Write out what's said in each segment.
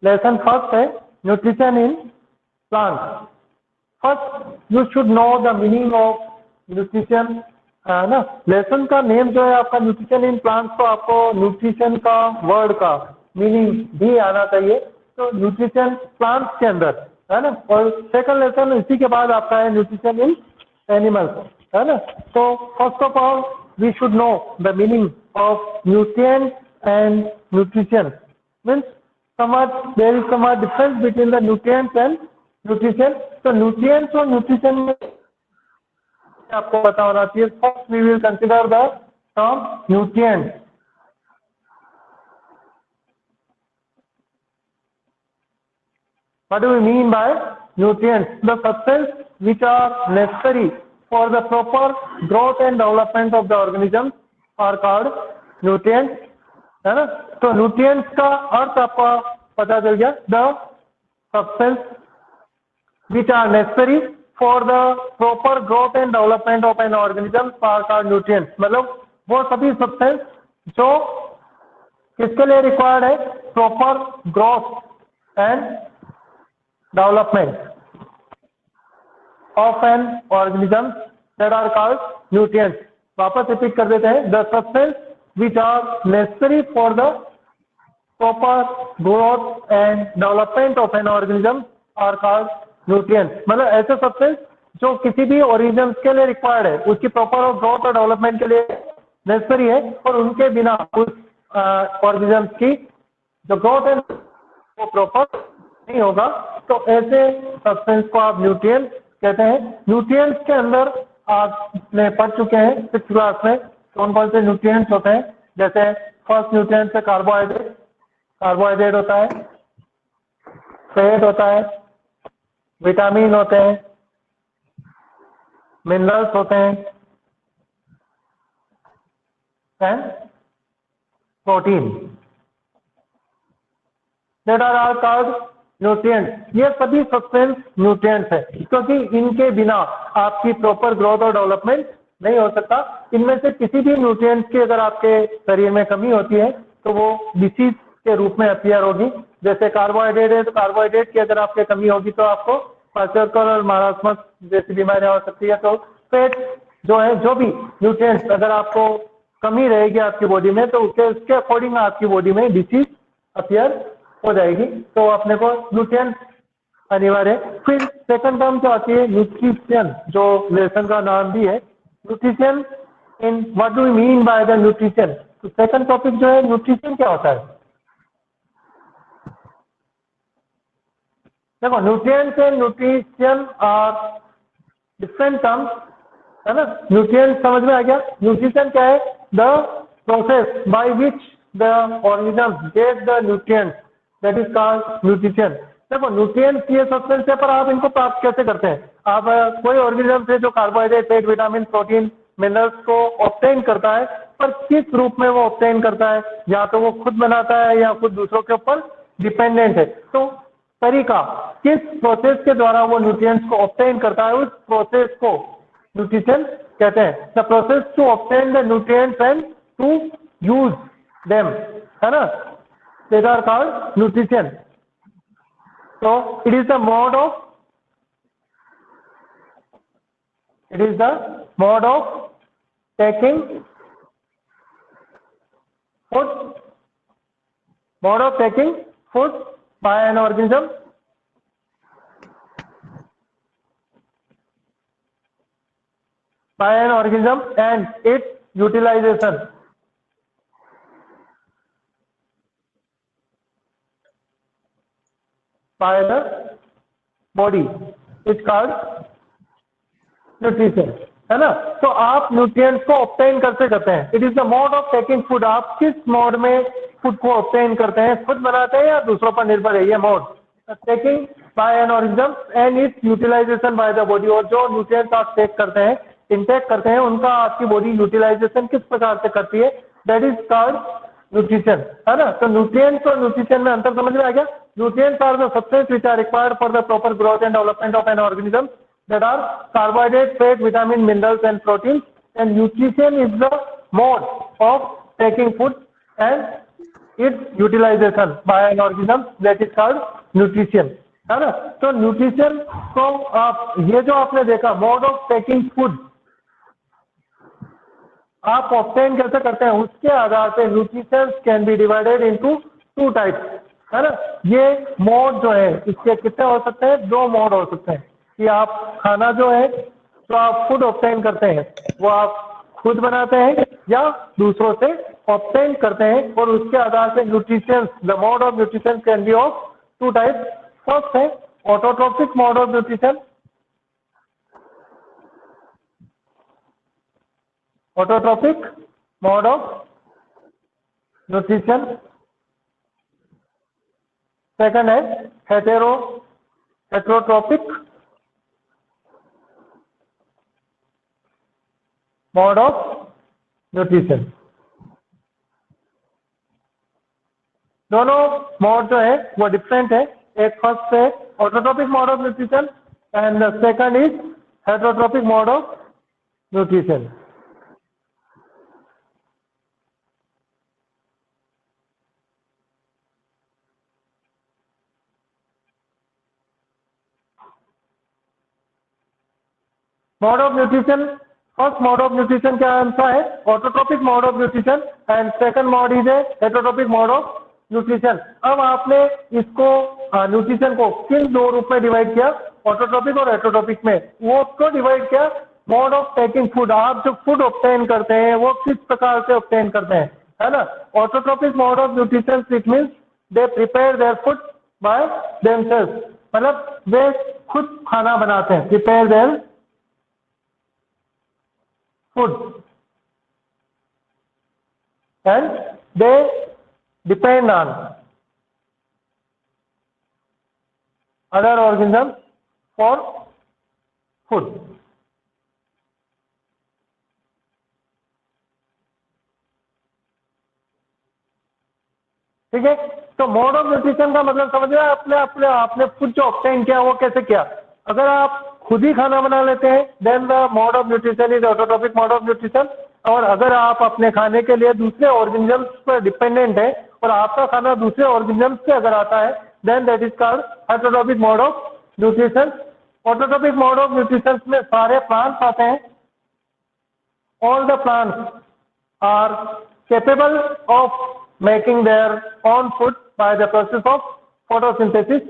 Lesson first है nutrition in plant. First you should know the meaning of nutrition, है ना। Lesson का name जो है आपका न्यूट्रिशन इन प्लांट्स, तो आपको न्यूट्रिशन का वर्ड का मीनिंग भी आना चाहिए। तो न्यूट्रिशन प्लांट्स के अंदर, है ना। और सेकंड लेसन इसी के बाद आपका है न्यूट्रिशन इन एनिमल्स, है ना। तो first of all we should know the meaning of nutrients and nutrition. Means there is some difference between the nutrients and nutrition. तो nutrients और nutrition में आपको पता होना चाहिए। First we will consider the term nutrients. What do we mean by nutrients? The substances which are necessary for the proper growth and development of the organism are called nutrients, है ना। तो nutrients का अर्थ आपको पता चल गया। The substance which are necessary for the proper growth and development of an organism are called nutrients. मतलब वो सभी सब्सटेंस जो किसके लिए रिक्वायर्ड है, proper growth and development of an organism, that are called nutrients. वापस रिपीट कर देते हैं। The substance which are necessary for the proper growth and development of an organism are called nutrients। मतलब ऐसे सब्सटेंस जो किसी भी ऑर्गेनिज्म के लिए रिक्वायर्ड है, उसकी प्रॉपर ग्रोथ और डेवलपमेंट के लिए नेसेसरी है, और उनके बिना उस ऑर्गेनिज्म की जो ग्रोथ है वो प्रॉपर नहीं होगा। तो ऐसे सब्सटेंस को आप न्यूट्रिएंट्स कहते हैं। न्यूट्रिएंट्स के अंदर आपने पढ़ चुके हैं 6th क्लास में कौन कौन से न्यूट्रिएंट्स होते हैं। जैसे फर्स्ट न्यूट्रिएंट है कार्बोहाइड्रेट, कार्बोहाइड्रेट होता है, फैट होता है, विटामिन होते हैं, मिनरल्स होते हैं and protein, that are all called nutrients. ये सभी सब्सटेंस न्यूट्रिएंट्स है, क्योंकि इनके बिना आपकी प्रॉपर ग्रोथ और डेवलपमेंट नहीं हो सकता। इनमें से किसी भी न्यूट्रिएंट्स की अगर आपके शरीर में कमी होती है तो वो डिसीज के रूप में अपीयर होगी। जैसे कार्बोहाइड्रेट है, तो कार्बोहाइड्रेट की अगर आपके कमी होगी तो आपको क्वार्टर और मारास्मस जैसी बीमारियां हो सकती है। तो फैट जो है, जो भी न्यूट्रिएंट्स अगर आपको कमी रहेगी आपकी बॉडी में, तो उसके अकॉर्डिंग आपकी बॉडी में डिसीज अपीयर हो जाएगी। तो अपने को न्यूट्रिएंट्स अनिवार्य है। फिर सेकंड टर्म जो आती है न्यूट्रिशन, जो लेसन का नाम भी है nutrition in what do we mean by the nutrition. तो सेकंड टॉपिक जो है न्यूट्रिशन क्या होता है। देखो nutrients and nutrition are different terms, है ना। न्यूट्रिएंट समझ में आ गया। न्यूट्रिशन क्या है, the process by which the organism get the nutrients, that is called nutrition. देखो न्यूट्रिएंट्स ये सब्सटेंस है, पर आप इनको प्राप्त कैसे करते हैं। आप कोई ऑर्गेनिज्म से जो carbohydrate, fat, vitamin, protein, minerals को ऑब्टेन करता है, पर किस रूप में वो ऑब्टेन करता है, या तो वो खुद बनाता है या खुद दूसरों के ऊपर डिपेंडेंट है। तो तरीका, किस प्रोसेस के द्वारा वो न्यूट्रिएंट्स को ऑब्टेन करता है, उस प्रोसेस को न्यूट्रिशन कहते हैं। The process to obtain the nutrients and to use them, है ना, that are called nutrition. So it is the mode of taking food by an organism and its utilization by the body, it's called nutrition, है ना। तो आप nutrients को obtain कैसे करते हैं। It is the mode of taking food. आप किस मोड में फूड को ऑब्टेन करते हैं, खुद बनाते हैं या दूसरों पर निर्भर है। ये mode taking by an organism and its utilization by the body. और जो न्यूट्रिएंट्स आप टेक करते हैं, इनटेक करते हैं, उनका आपकी बॉडी यूटिलाइजेशन किस प्रकार से करती है, दैट इज कॉल्ड न्यूट्रिशन, है ना। तो न्यूट्रिएंट्स और न्यूट्रिशन में अंतर समझ में आ गया। Nutrients are the substances which are required for the proper growth and development of an organism, that are carbohydrate, fat, vitamin, minerals and proteins, and nutrition is the mode of taking food and its utilization by an organism that is called nutrition, है ना। तो nutrition को आप ये जो आपने देखा mode of taking food आप ऑब्टेन कैसे करते हैं उसके आधार पे nutrition can B divided into two types, है ना। ये मोड जो है इसके कितने हो सकते हैं, दो मोड हो सकते हैं कि आप खाना जो है जो आप फूड ऑब्टेन करते हैं वो आप खुद बनाते हैं या दूसरों से ऑब्टेन करते हैं, और उसके आधार पे nutrition the mode of nutrition can be of two types. First है autotrophic mode of nutrition, autotrophic mode of nutrition. Second है हेटेरोट्रोपिक मोड ऑफ न्यूट्रिशन। दोनों मोड जो है वो डिफरेंट है, एक फर्स्ट है autotrophic mode of nutrition and the second is heterotrophic mode of nutrition. Mode of nutrition, first mode of nutrition क्या answer है, autotrophic mode of nutrition and second mode is a heterotrophic mode of nutrition. अब आपने इसको nutrition को किन दो रूप में डिवाइड किया, ऑटोट्रोपिक और हेटेरोट्रोपिक में। वो को डिवाइड किया मोड ऑफ टेकिंग फूड, आप जो फूड ऑब्टेन करते हैं वो किस प्रकार से ऑब्टेन करते हैं, है ना। Autotrophic mode of nutrition it means they prepare their food by themselves, मतलब वे खुद खाना बनाते हैं, prepare their food and they depend on other organisms for food। ठीक है, तो मोड ऑफ न्यूट्रिशन का मतलब समझ रहे हैं, अपने अपने आपने फूड जो ऑब्टेन किया वो कैसे किया। अगर आप खुद ही खाना बना लेते हैं then the mode of nutrition is autotrophic mode of nutrition, और अगर आप अपने खाने के लिए दूसरे ऑर्गेनिजम्स पर डिपेंडेंट है और आपका खाना दूसरे ऑर्गेनिजम्स से अगर आता है then that is called heterotrophic mode of nutrition. Autotrophic mode of nutrition में सारे प्लांट्स आते हैं, all the plants are capable of making their own food by the process of photosynthesis।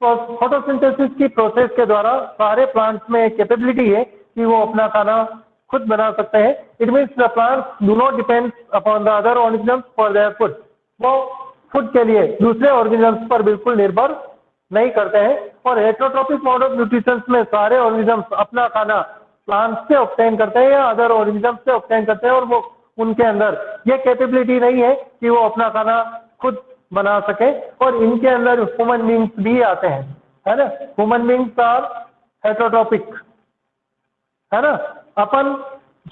तो फोटोसिंथेसिस की प्रोसेस के द्वारा सारे प्लांट्स में कैपेबिलिटी है कि वो अपना खाना खुद बना सकते हैं। It means the plants do not depend upon the other organisms for their food, वो फूड के लिए दूसरे ऑर्गेनिजम्स पर बिल्कुल निर्भर नहीं करते हैं। और हेटेरोट्रोपिक मोड ऑफ न्यूट्रिशन में सारे ऑर्गेनिजम्स अपना खाना प्लांट्स से ऑब्टेन करते हैं या अदर ऑर्गेनिजम्स से ऑब्टेन करते हैं, और वो उनके अंदर ये कैपेबिलिटी नहीं है कि वो अपना खाना खुद बना सके। और इनके अंदर ह्यूमन बींग्स भी आते हैं, है ना। ह्यूमन बींग्स आर हेटेरोट्रोपिक, है ना। अपन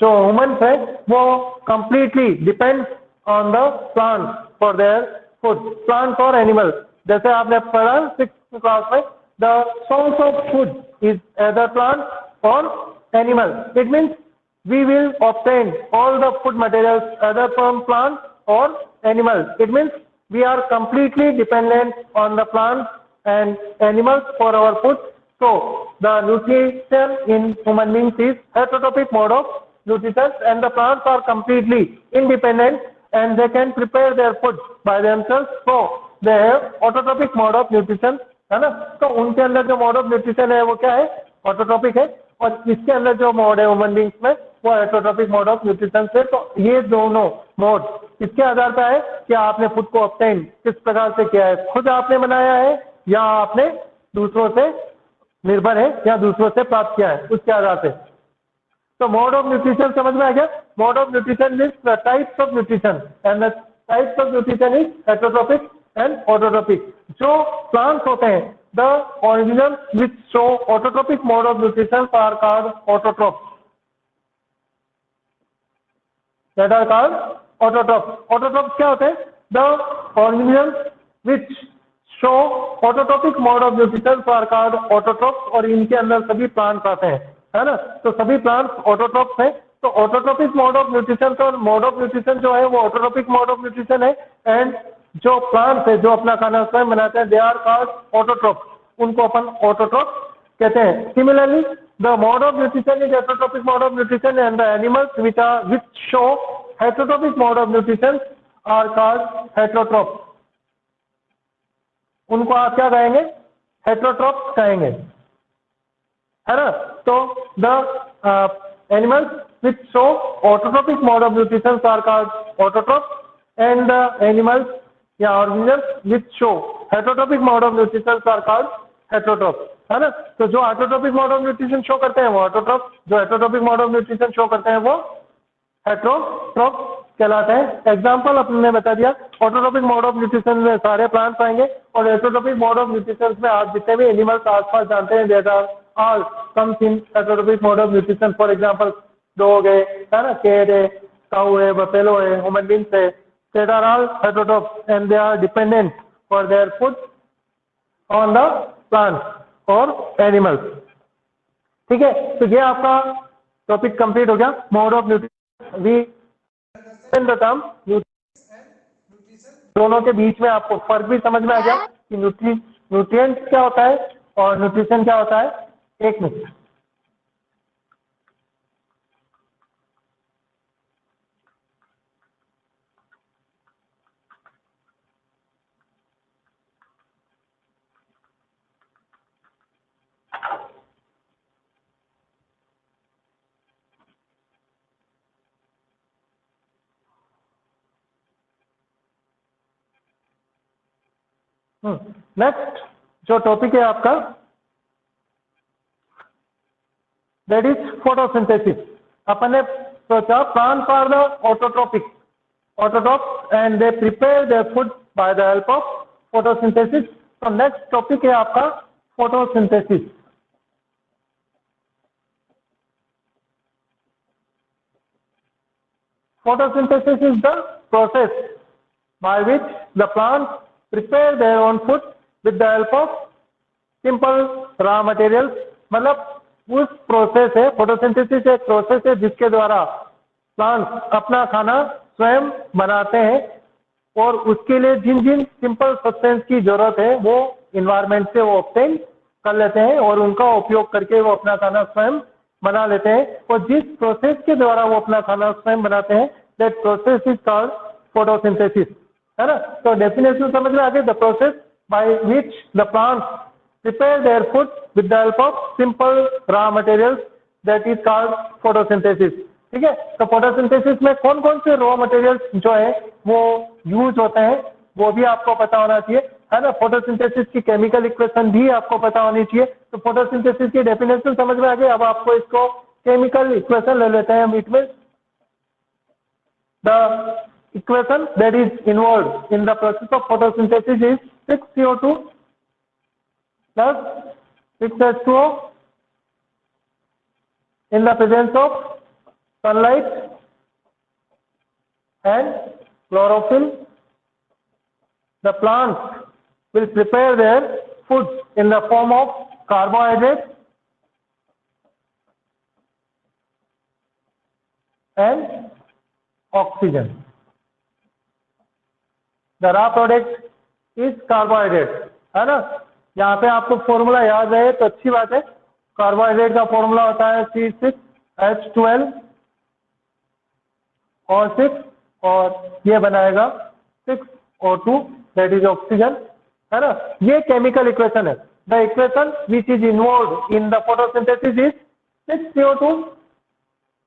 जो ह्यूमन्स है वो completely depend on the plant for their food, plant और एनिमल। जैसे आपने पढ़ा 6th क्लास में the source of food is either plant और animal. It means we will obtain all the food materials either from plant or animal। It means we are completely dependent on the plants and animals for our food। So the nutrition in human beings is heterotropic mode of nutrition, and the plants are completely independent and they can prepare their food by themselves। So they have autotropic mode of nutrition, है ना। तो उनके अंदर जो mode of nutrition है वो क्या है, ऑटोट्रोपिक है, और इसके अंदर जो मोड है ह्यूमन बींग्स में वो हेटेरोट्रोपिक मोड ऑफ न्यूट्रिशन से। तो ये दोनों मोड इसके आधार पर है कि आपने फूड को ऑब्टेन किस प्रकार से किया है, खुद आपने बनाया है या आपने दूसरों से निर्भर है या दूसरों से प्राप्त किया है, उसके आधार से। तो मोड ऑफ न्यूट्रिशन समझ में आ गया। Mode of nutrition means the types of nutrition and the types of nutrition is heterotrophic and autotrophic. जो प्लांट्स होते हैं the organisms which show autotrophic mode of nutrition are called autotrophs, that are called autotrophs। Autotrophs क्या होते हैं, the organisms which show autotrophic mode of nutrition are called autotrophs, और इनके अंदर सभी प्लांट्स आते हैं, है ना। तो सभी प्लांट्स ऑटोट्रोप्स हैं। तो ऑटोट्रोपिक मोड ऑफ न्यूट्रिशन का मोड ऑफ न्यूट्रिशन जो है वो ऑटोट्रोपिक मोड ऑफ न्यूट्रिशन है, एंड जो प्लांट्स है जो अपना खाना स्वयं बनाते हैं, दे आर कॉल्ड ऑटोट्रोप, उनको अपन ऑटोट्रोप कहते हैं। Similarly the mode of nutrition is heterotrophic mode of nutrition and the animals which show heterotrophic mode of nutrition are called heterotroph. उनको आप क्या कहेंगे? हेटरोट्रोप कहेंगे, है ना। तो the animals which show autotrophic mode of nutrition are called autotroph and the animals या organisms which show heterotrophic mode of nutrition are called heterotroph, है ना। तो जो autotrophic mode of nutrition show करते हैं वो ऑटोट्रोप, जो heterotrophic mode of nutrition show करते हैं वो हेटरोट्रोप कहलाते हैं। एग्जाम्पल अपने बता दिया, ऑटोट्रोपिक मोड ऑफ न्यूट्रिशन में सारे प्लांट्स आएंगे और हेटरोट्रोपिक मोड ऑफ न्यूट्रिशन में आप जितने भी एनिमल्स आसपास जानते हैं there are all comes in heterotrophic mode of nutrition. For example dog है ना, कैट है, काऊ है, बफेलो है, ह्यूमन बींग्स है, there are all heterotroph and they are dependent for their food on the plants और animals. ठीक है, तो ये आपका टॉपिक कंप्लीट हो गया, mode of nutrition. We the term दोनों के बीच में आपको फर्क भी समझ में आ गया कि न्यूट्रिएंट्स क्या होता है और न्यूट्रिशन क्या होता है। एक मिनट, नेक्स्ट जो टॉपिक है आपका दैट इज फोटोसिंथेसिस। अपन ने सोचा plants are the autotroph and they prepare their food by the help of photosynthesis. तो नेक्स्ट टॉपिक है आपका photosynthesis. Photosynthesis is the process by which the plants prepare their own food with the help of simple raw materials। मतलब उस process है, photosynthesis एक process है जिसके द्वारा प्लांट्स अपना खाना स्वयं बनाते हैं और उसके लिए जिन जिन सिंपल सब्सटेंस की जरूरत है वो इन्वायरमेंट से वो ऑब्टेन कर लेते हैं और उनका उपयोग करके वो अपना खाना स्वयं बना लेते हैं। और जिस प्रोसेस के द्वारा वो अपना खाना स्वयं बनाते हैं that process is called photosynthesis, है ना। तो डेफिनेशन समझ में आ गई, the process by which the plants prepare their food with the help of simple raw materials that is called photosynthesis. ठीक है, तो फोटोसिंथेसिस में कौन कौन से रॉ मटेरियल्स जो है वो यूज होते हैं वो भी आपको पता होना चाहिए, है ना। फोटोसिंथेसिस की केमिकल इक्वेशन भी आपको पता होनी चाहिए। तो फोटोसिंथेसिस की डेफिनेशन समझ में आ गई। अब आपको इसको केमिकल इक्वेशन ले लेते हैं हम। It means the equation that is involved in the process of photosynthesis is 6CO2 plus 6H2O in the presence of sunlight and chlorophyll. The plants will prepare their food in the form of carbohydrates and oxygen. The raw product is carbohydrate, है ना। यहाँ पे आपको formula याद है तो अच्छी बात है। कार्बोहाइड्रेट का फॉर्मूला होता है C6H12O6 और ये बनाएगा 6O2 दैट इज ऑक्सीजन, है ना। ये केमिकल इक्वेशन है। The equation which is involved in the photosynthesis is 6CO2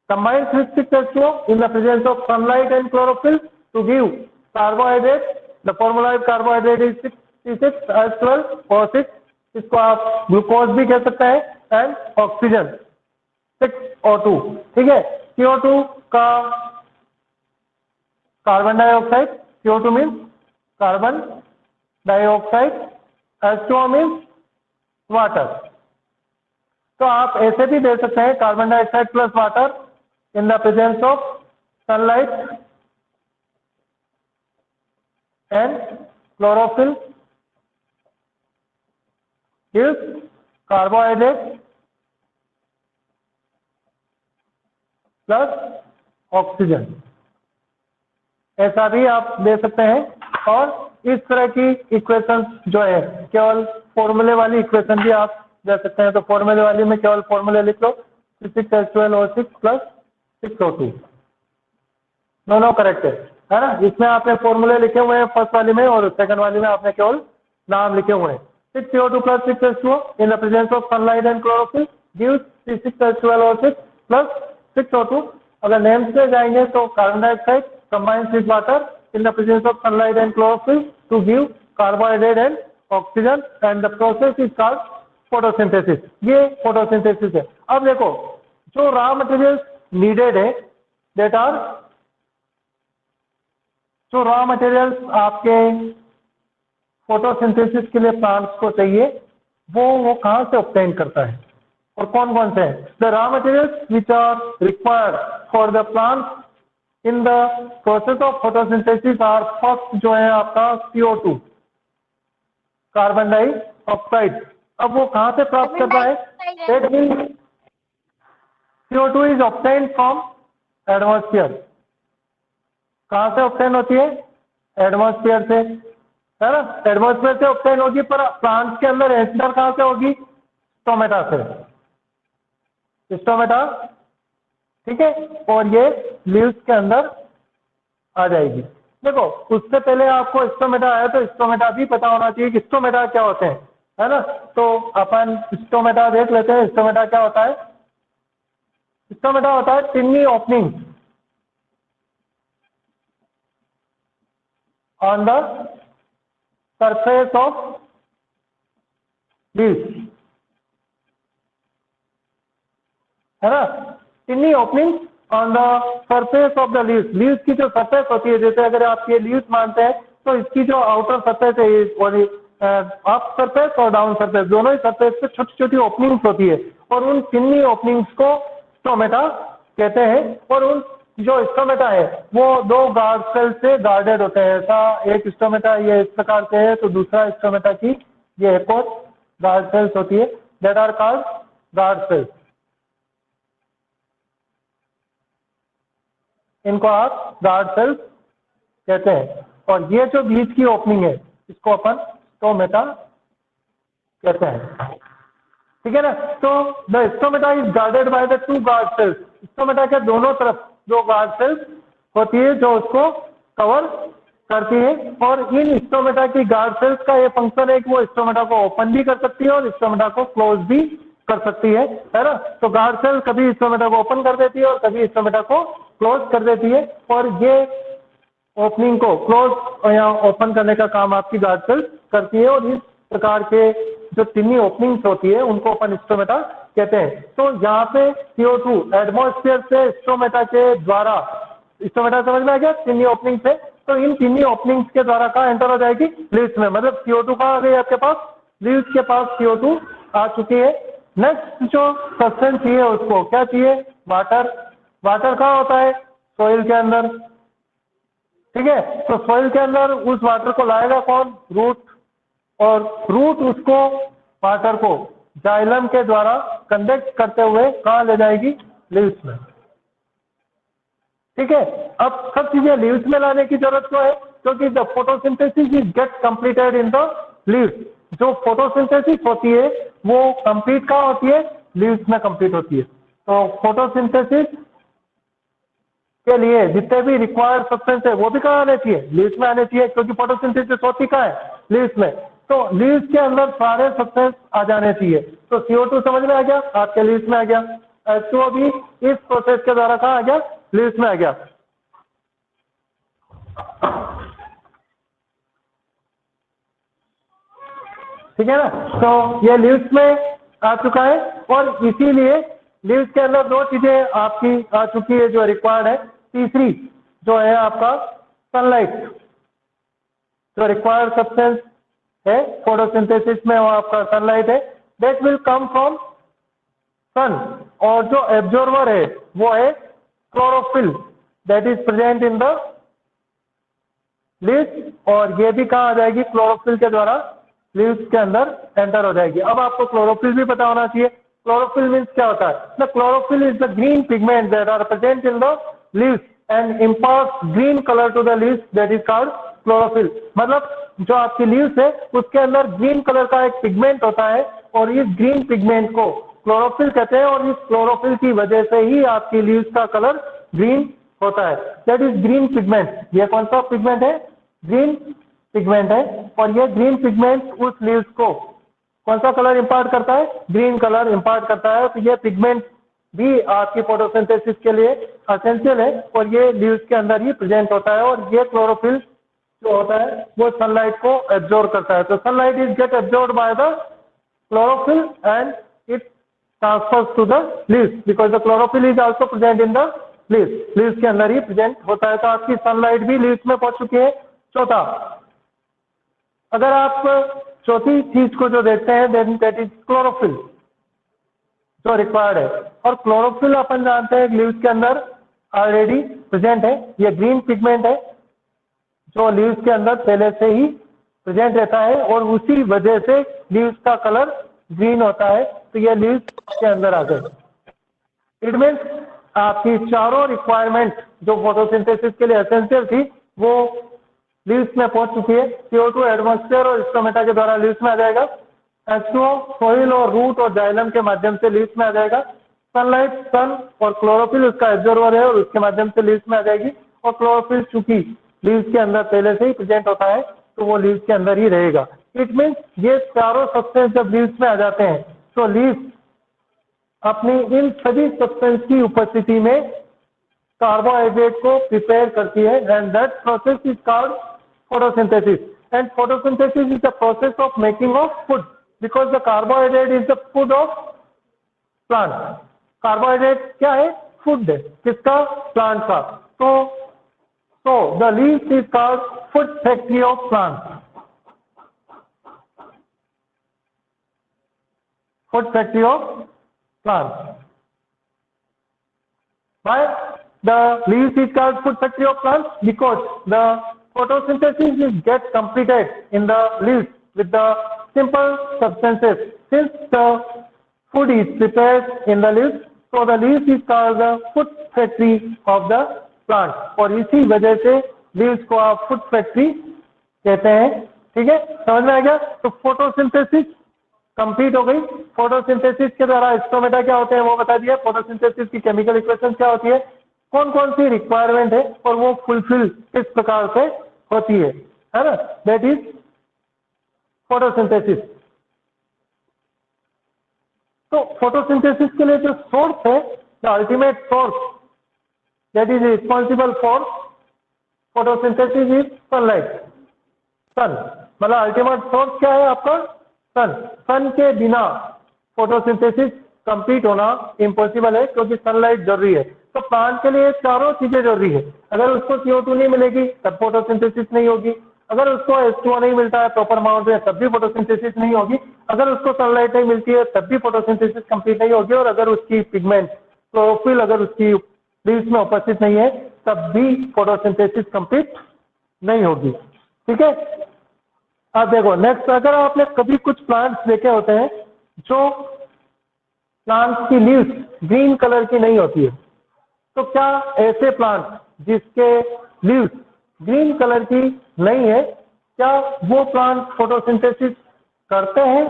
combines with 6H2O in the presence of sunlight and chlorophyll to give carbohydrate. The formula of carbohydrate is C6H12O6, इसको आप glucose भी कह सकते हैं, and oxygen 6O2। ठीक है, CO2 का carbon dioxide, CO2 means carbon dioxide, H2O means water. तो आप ऐसे भी दे सकते हैं carbon dioxide plus water in the presence of sunlight and chlorophyll gives carbohydrate plus oxygen. ऐसा भी आप दे सकते हैं। और इस तरह की इक्वेशन जो है, केवल फॉर्मूले वाली इक्वेशन भी आप दे सकते हैं। तो फॉर्मूले वाली में केवल फॉर्मूले लिख लो, 6x12O6 प्लस 6O2, दोनों करेक्ट है ना। इसमें आपने फॉर्मूले लिखे हुए हैं फर्स्ट वाली में, और सेकंड वाली में आपने केवल नाम लिखे हुए हैं। 6CO2 plus 6H2O in the presence of sunlight and chlorophyll gives 6H12O6 plus 6O2। अगर नेम्स में जाएंगे तो carbon dioxide combines with water in the presence of sunlight and chlorophyll to give carbohydrate and oxygen and the process is called photosynthesis. ये photosynthesis है। अब देखो, जो raw materials needed है, दैट आर, जो रॉ मटेरियल्स आपके photosynthesis के लिए प्लांट्स को चाहिए, वो कहां से ऑब्टेन करता है और कौन कौन से हैं? The raw materials which are required for the plants in the process of photosynthesis are, first जो है आपका CO2, कार्बन डाइऑक्साइड। अब वो कहां से प्राप्त करता है? That means CO2 is obtain from atmosphere. कहां से ऑब्टेन होती है? एटमॉस्फेयर से, है ना। एटमॉस्फेयर से ऑब्टेन होगी, पर प्लांट्स के अंदर एंटर कहां से होगी? स्टोमेटा से, स्टोमेटा, ठीक है। और ये लीव्स के अंदर आ जाएगी। देखो, उससे पहले आपको स्टोमेटा आया तो स्टोमेटा भी पता होना चाहिए कि स्टोमेटा क्या होते हैं, है ना। तो अपन स्टोमेटा देख लेते हैं। स्टोमेटा क्या होता है? स्टोमेटा होता है Tinni opening on the surface of leaves, है ना। Tinni opening on the surface of the leaves. Leaves की जो सरफेस होती है, जैसे अगर आप ये लीव्स मानते हैं तो इसकी जो आउटर सरफेस है, अप सरफेस और डाउन सरफेस, दोनों ही सरफेस पे छोटी छोटी ओपनिंग्स होती है, और उन टिन्नी ओपनिंग्स को स्टोमेटा कहते हैं। और उन जो स्टोमेटा है वो दो गार्ड सेल से गार्डेड होते हैं। ऐसा एक स्टोमेटा ये इस प्रकार से है, तो दूसरा स्टोमेटा की ये एक और गार्ड सेल्स होती है, that are called guard cells. इनको आप गार्ड सेल्स कहते हैं। और ये जो बीच की ओपनिंग है, इसको अपन स्टोमेटा कहते हैं, ठीक है ना। तो the stomata is guarded by the two guard cells. Stomata के दोनों तरफ जो गार्ड सेल्स होती है जो उसको कवर करती है, और इन स्टोमेटा की गार्ड सेल्स का ये फंक्शन है कि वो स्टोमेटा को ओपन भी कर सकती है और स्टोमेटा को क्लोज भी कर सकती है ना। तो गार्ड सेल कभी स्टोमेटा को ओपन कर देती है और कभी स्टोमेटा को क्लोज कर देती है, और ये ओपनिंग को क्लोज या ओपन करने का काम आपकी गार्ड सेल करती है। और इस प्रकार के जो टिन्नी ओपनिंग्स होती है उनको अपन स्टोमेटा कहते हैं। तो यहाँ पे CO2 एटमॉस्फेयर से स्टोमेटा के द्वारा, स्टोमेटा समझ में आ गया, टिन्नी ओपनिंग से, तो इन टिन्नी ओपनिंग्स के द्वारा कहाँ एंटर हो जाएगी? लीव्स में। मतलब CO2 कहाँ आ गई आपके पास? लीव्स के पास CO2 आ चुकी है। नेक्स्ट जो सब्सटेंस चाहिए उसको क्या चाहिए? वाटर। वाटर कहाँ होता है? सोइल के अंदर, ठीक है। तो सोइल के अंदर उस वाटर को लाएगा कौन? रूट। और रूट उसको वाटर को जाइलम के द्वारा कंडक्ट करते हुए कहाँ ले जाएगी? लीव्स में, ठीक है। अब सब चीजें लीव्स में लाने की जरूरत क्यों है? क्योंकि the photosynthesis is get completed in the leaves. जो फोटोसिंथेसिस होती है वो कंप्लीट कहाँ होती है? लीव्स में कंप्लीट होती है। तो फोटोसिंथेसिस के लिए जितने भी रिक्वायर्ड सब्सटेंस है वो भी कहाँ आने चाहिए? लीव्स में आने चाहिए, क्योंकि फोटोसिंथेसिस होती कहाँ है? लीव्स में। तो लीव्स के अंदर सारे सब्सटेंस आ जाने चाहिए। तो CO2 समझ में आ गया, आपके लीव्स में आ गया। H2O भी इस प्रोसेस के द्वारा कहाँ आ गया? लीव्स में आ गया। ठीक है ना। तो ये लीव्स में आ चुका है, और इसीलिए लीव्स के अंदर दो चीजें आपकी आ चुकी है जो रिक्वायर्ड है। तीसरी जो है आपका सनलाइट, जो रिक्वायर्ड सब्सटेंस है फोटोसिंथेसिस में, वो आपका सनलाइट है, that will come from sun. और जो एब्जॉर्वर है वो है chlorophyll, that is present in the leaves. और ये भी कहाँ आ जाएगी? क्लोरोफिल के द्वारा लीव्स के अंदर एंटर हो जाएगी। अब आपको क्लोरोफिल भी पता होना चाहिए। क्लोरोफिल मीन्स क्या होता है? The chlorophyll is the green pigment that are present in the leaves and imparts green colour to the leaves, that is called chlorophyll. मतलब जो आपकी लीव्स है उसके अंदर ग्रीन कलर का एक पिगमेंट होता है और इस ग्रीन पिगमेंट को क्लोरोफिल कहते हैं और इस क्लोरोफिल की वजह से ही आपकी लीव्स का कलर ग्रीन होता है। That is green pigment. ये कौन सा पिगमेंट है? ग्रीन पिगमेंट है और ये ग्रीन पिगमेंट उस लीव्स को कौन सा कलर इंपार्ट करता है? ग्रीन कलर इंपार्ट करता है। तो ये पिगमेंट भी आपकी फोटोसिंथेसिस के लिए एसेंशियल है और ये लीव्स के अंदर ही प्रेजेंट होता है और ये क्लोरोफिल जो होता है वो सनलाइट को एब्जॉर्ब करता है। तो sunlight is get absorb by the chlorophyll and it transfers to the leaves because the chlorophyll is also present in the leaves. Leaves के अंदर ही प्रेजेंट होता है। तो आपकी सनलाइट भी लीव्स में पहुंच चुकी है। चौथा, अगर आप चौथी चीज को जो देखते हैं देन दैट इज क्लोरोफिल जो रिक्वायर्ड है। और क्लोरोफिल अपन जानते हैं लीव्स के अंदर ऑलरेडी प्रेजेंट है। ये ग्रीन पिगमेंट है जो लीव्स के अंदर पहले से ही प्रेजेंट रहता है और उसी वजह से लीव्स का कलर ग्रीन होता है। तो ये लीव्स के अंदर आ गए। इट मीन्स आपकी चारों रिक्वायरमेंट जो फोटोसिंथेसिस के लिए एसेंशियल थी वो लीव्स में पहुंच चुकी है। CO2 एटमॉस्फेयर और स्टोमेटा के द्वारा लीव्स में आ जाएगा। H2O सोइल और रूट और जाइलम के माध्यम से लीव्स में आ जाएगा। सनलाइट, सन और क्लोरोफिल उसका एब्जॉर्बर है और उसके माध्यम से लीव्स में आ जाएगी। और क्लोरोफिल चूंकि लीव्स के अंदर पहले से ही प्रेजेंट होता है तो वो लीव्स के अंदर ही रहेगा। इट मीन्स ये चारों सब्सटेंस जब लीव्स में आ जाते हैं तो लीव्स अपनी इन सभी सब्सटेंस की उपस्थिति में कार्बोहाइड्रेट को प्रिपेयर करती है and that process is called photosynthesis. And photosynthesis is the process of making of food because the carbohydrate is the food of plant. Carbohydrate क्या है? फूड है। किसका? प्लांट का। So the leaves is called food factory of plants. Food factory of plants. Why the leaves is called food factory of plants? Because the photosynthesis is get completed in the leaves with the simple substances. Since the food is prepared in the leaves, so the leaves is called the food factory of the plant और इसी वजह से leaves को आप food factory कहते हैं। ठीक है, समझ में आ गया? तो फोटोसिंथेसिस कंप्लीट हो गई। फोटोसिंथेसिस के द्वारा स्टोमेटा क्या होते हैं वो बता दिया। फोटोसिंथेसिस की केमिकल इक्वेशन क्या होती है, कौन कौन सी रिक्वायरमेंट है और वो फुलफिल किस प्रकार से होती है ना? That is photosynthesis. तो फोटोसिंथेसिस के लिए जो सोर्स है, the ultimate source that is responsible for photosynthesis is sunlight. सन मतलब अल्टीमेट सोर्स क्या है आपका? सन। सन के बिना फोटोसिंथेसिस कंप्लीट होना इम्पॉसिबल है क्योंकि सनलाइट जरूरी है। तो प्लांट के लिए चारों चीजें जरूरी है। अगर उसको CO2 नहीं मिलेगी तब फोटोसिंथेसिस नहीं होगी। अगर उसको H2O नहीं मिलता है प्रॉपर अमाउंट में तब भी फोटोसिंथेसिस नहीं होगी। अगर उसको सनलाइट नहीं मिलती है तब भी फोटोसिंथेसिस कंप्लीट नहीं होगी। और अगर उसकी पिगमेंट क्लोरोफिल अगर उसकी लीव्स में उपस्थित नहीं है तब भी फोटोसिंथेसिस कंप्लीट नहीं होगी। ठीक है, अब देखो नेक्स्ट, अगर आपने कभी कुछ प्लांट्स देखे होते हैं जो प्लांट्स की लीव्स ग्रीन कलर की नहीं होती है, तो क्या ऐसे प्लांट जिसके लीव्स ग्रीन कलर की नहीं है क्या वो प्लांट फोटोसिंथेसिस करते हैं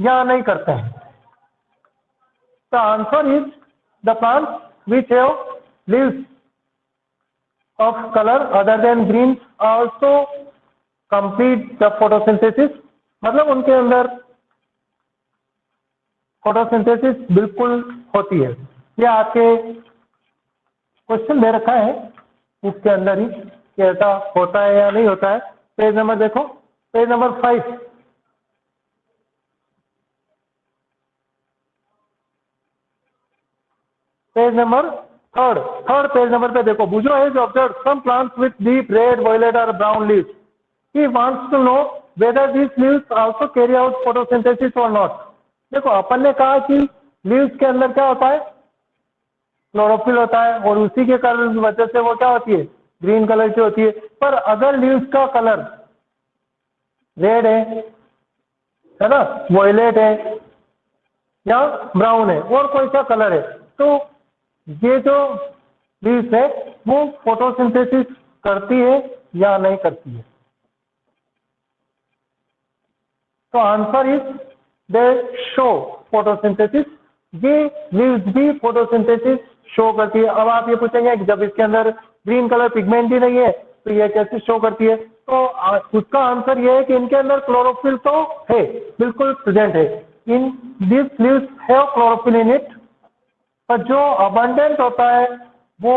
या नहीं करते हैं? The answer is the plant which have leaves of color other than green also complete the photosynthesis। मतलब उनके अंदर फोटोसिंथेसिस बिल्कुल होती है। ये आपके क्वेश्चन दे रखा है इसके अंदर ही कि ऐसा होता है या नहीं होता है। पेज नंबर देखो, page number 5। Page number third page number पे देखो। Boojho has observed some plants with deep red, violet और brown leaves. He wants to know whether these leaves also carry out photosynthesis or not। देखो अपन ने कहा कि leaves के अंदर क्या होता है? क्लोरोफिल होता है और उसी के कारण वजह से वो क्या होती है? ग्रीन कलर की होती है। पर अगर लीव्स का कलर रेड है ना, वायलेट है या ब्राउन है और कोई सा कलर है, तो ये जो लीव्स है वो फोटोसिंथेसिस करती है या नहीं करती है? तो answer is they show photosynthesis. ये लीव्स भी फोटोसिंथेसिस शो करती है। अब आप ये पूछेंगे कि जब इसके अंदर ग्रीन कलर पिगमेंट ही नहीं है तो ये कैसे शो करती है? तो उसका आंसर ये है कि इनके अंदर क्लोरोफिल तो है, बिल्कुल प्रेजेंट है। In this leaves have chlorophyll in it, पर जो अबंडेंट होता है वो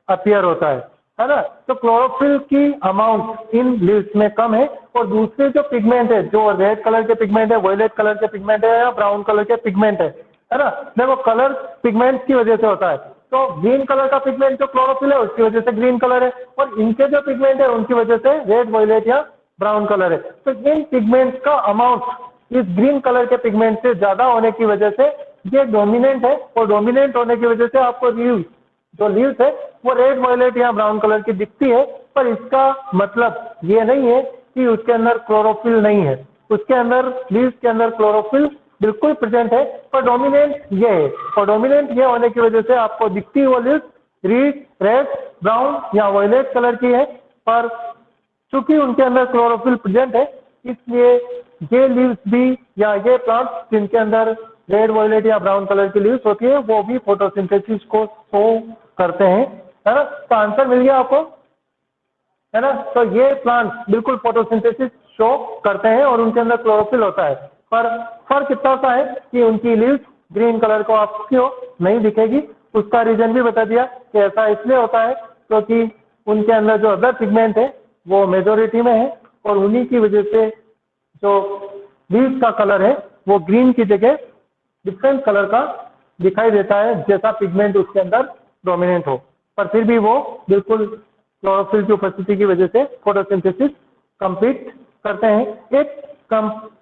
अपीयर होता है ना? तो क्लोरोफिल की अमाउंट इन लीव्स में कम है, और दूसरे जो पिगमेंट है, जो रेड कलर के पिगमेंट है, वायलेट कलर के पिगमेंट है या ब्राउन कलर के पिगमेंट है ना? देखो कलर पिगमेंट की वजह से होता है। तो ग्रीन कलर का पिगमेंट जो क्लोरोफिल है उसकी वजह से ग्रीन कलर है, और इनके जो पिगमेंट है उनकी वजह से रेड, वायलेट या ब्राउन कलर है। तो इन पिगमेंट्स का अमाउंट इस ग्रीन कलर के पिगमेंट से ज्यादा होने की वजह से ये डोमिनेंट है, और डोमिनेंट होने की वजह से आपको लीव्स है वो रेड, वायलेट या ब्राउन कलर की दिखती है। पर इसका मतलब ये नहीं है कि उसके अंदर क्लोरोफिल नहीं है। उसके अंदर, लीव्स के अंदर क्लोरोफिल बिल्कुल प्रेजेंट है, पर डोमिनेंट ये है, और डोमिनेंट ये होने की वजह से आपको दिखती है वो लीव्स रेड, ब्राउन या वायलेट कलर की है। पर चूंकि उनके अंदर क्लोरोफिल प्रेजेंट है, इसलिए ये लीव्स भी या ये प्लांट्स जिनके अंदर रेड, वायलेट या ब्राउन कलर की लीव्स होती है वो भी फोटोसिंथेसिस को शो करते हैं, है ना? तो आंसर मिल गया आपको, है ना? तो ये प्लांट्स बिल्कुल फोटोसिंथेसिस शो करते हैं और उनके अंदर क्लोरोफिल होता है। पर फर्क इतना सा है कि उनकी लीव्स ग्रीन कलर को आपको नहीं दिखेगी। उसका रीजन भी बता दिया कि ऐसा इसलिए होता है क्योंकि उनके अंदर जो अदर पिगमेंट है वो मेजोरिटी में है, और उन्हीं की वजह से जो लीव्स का कलर है वो ग्रीन की जगह डिफरेंट कलर का दिखाई देता है, जैसा पिगमेंट उसके अंदर डोमिनेंट हो। पर फिर भी वो बिल्कुल क्लोरोफिल की उपस्थिति की वजह से फोटोसिंथेसिस कंप्लीट करते हैं। एक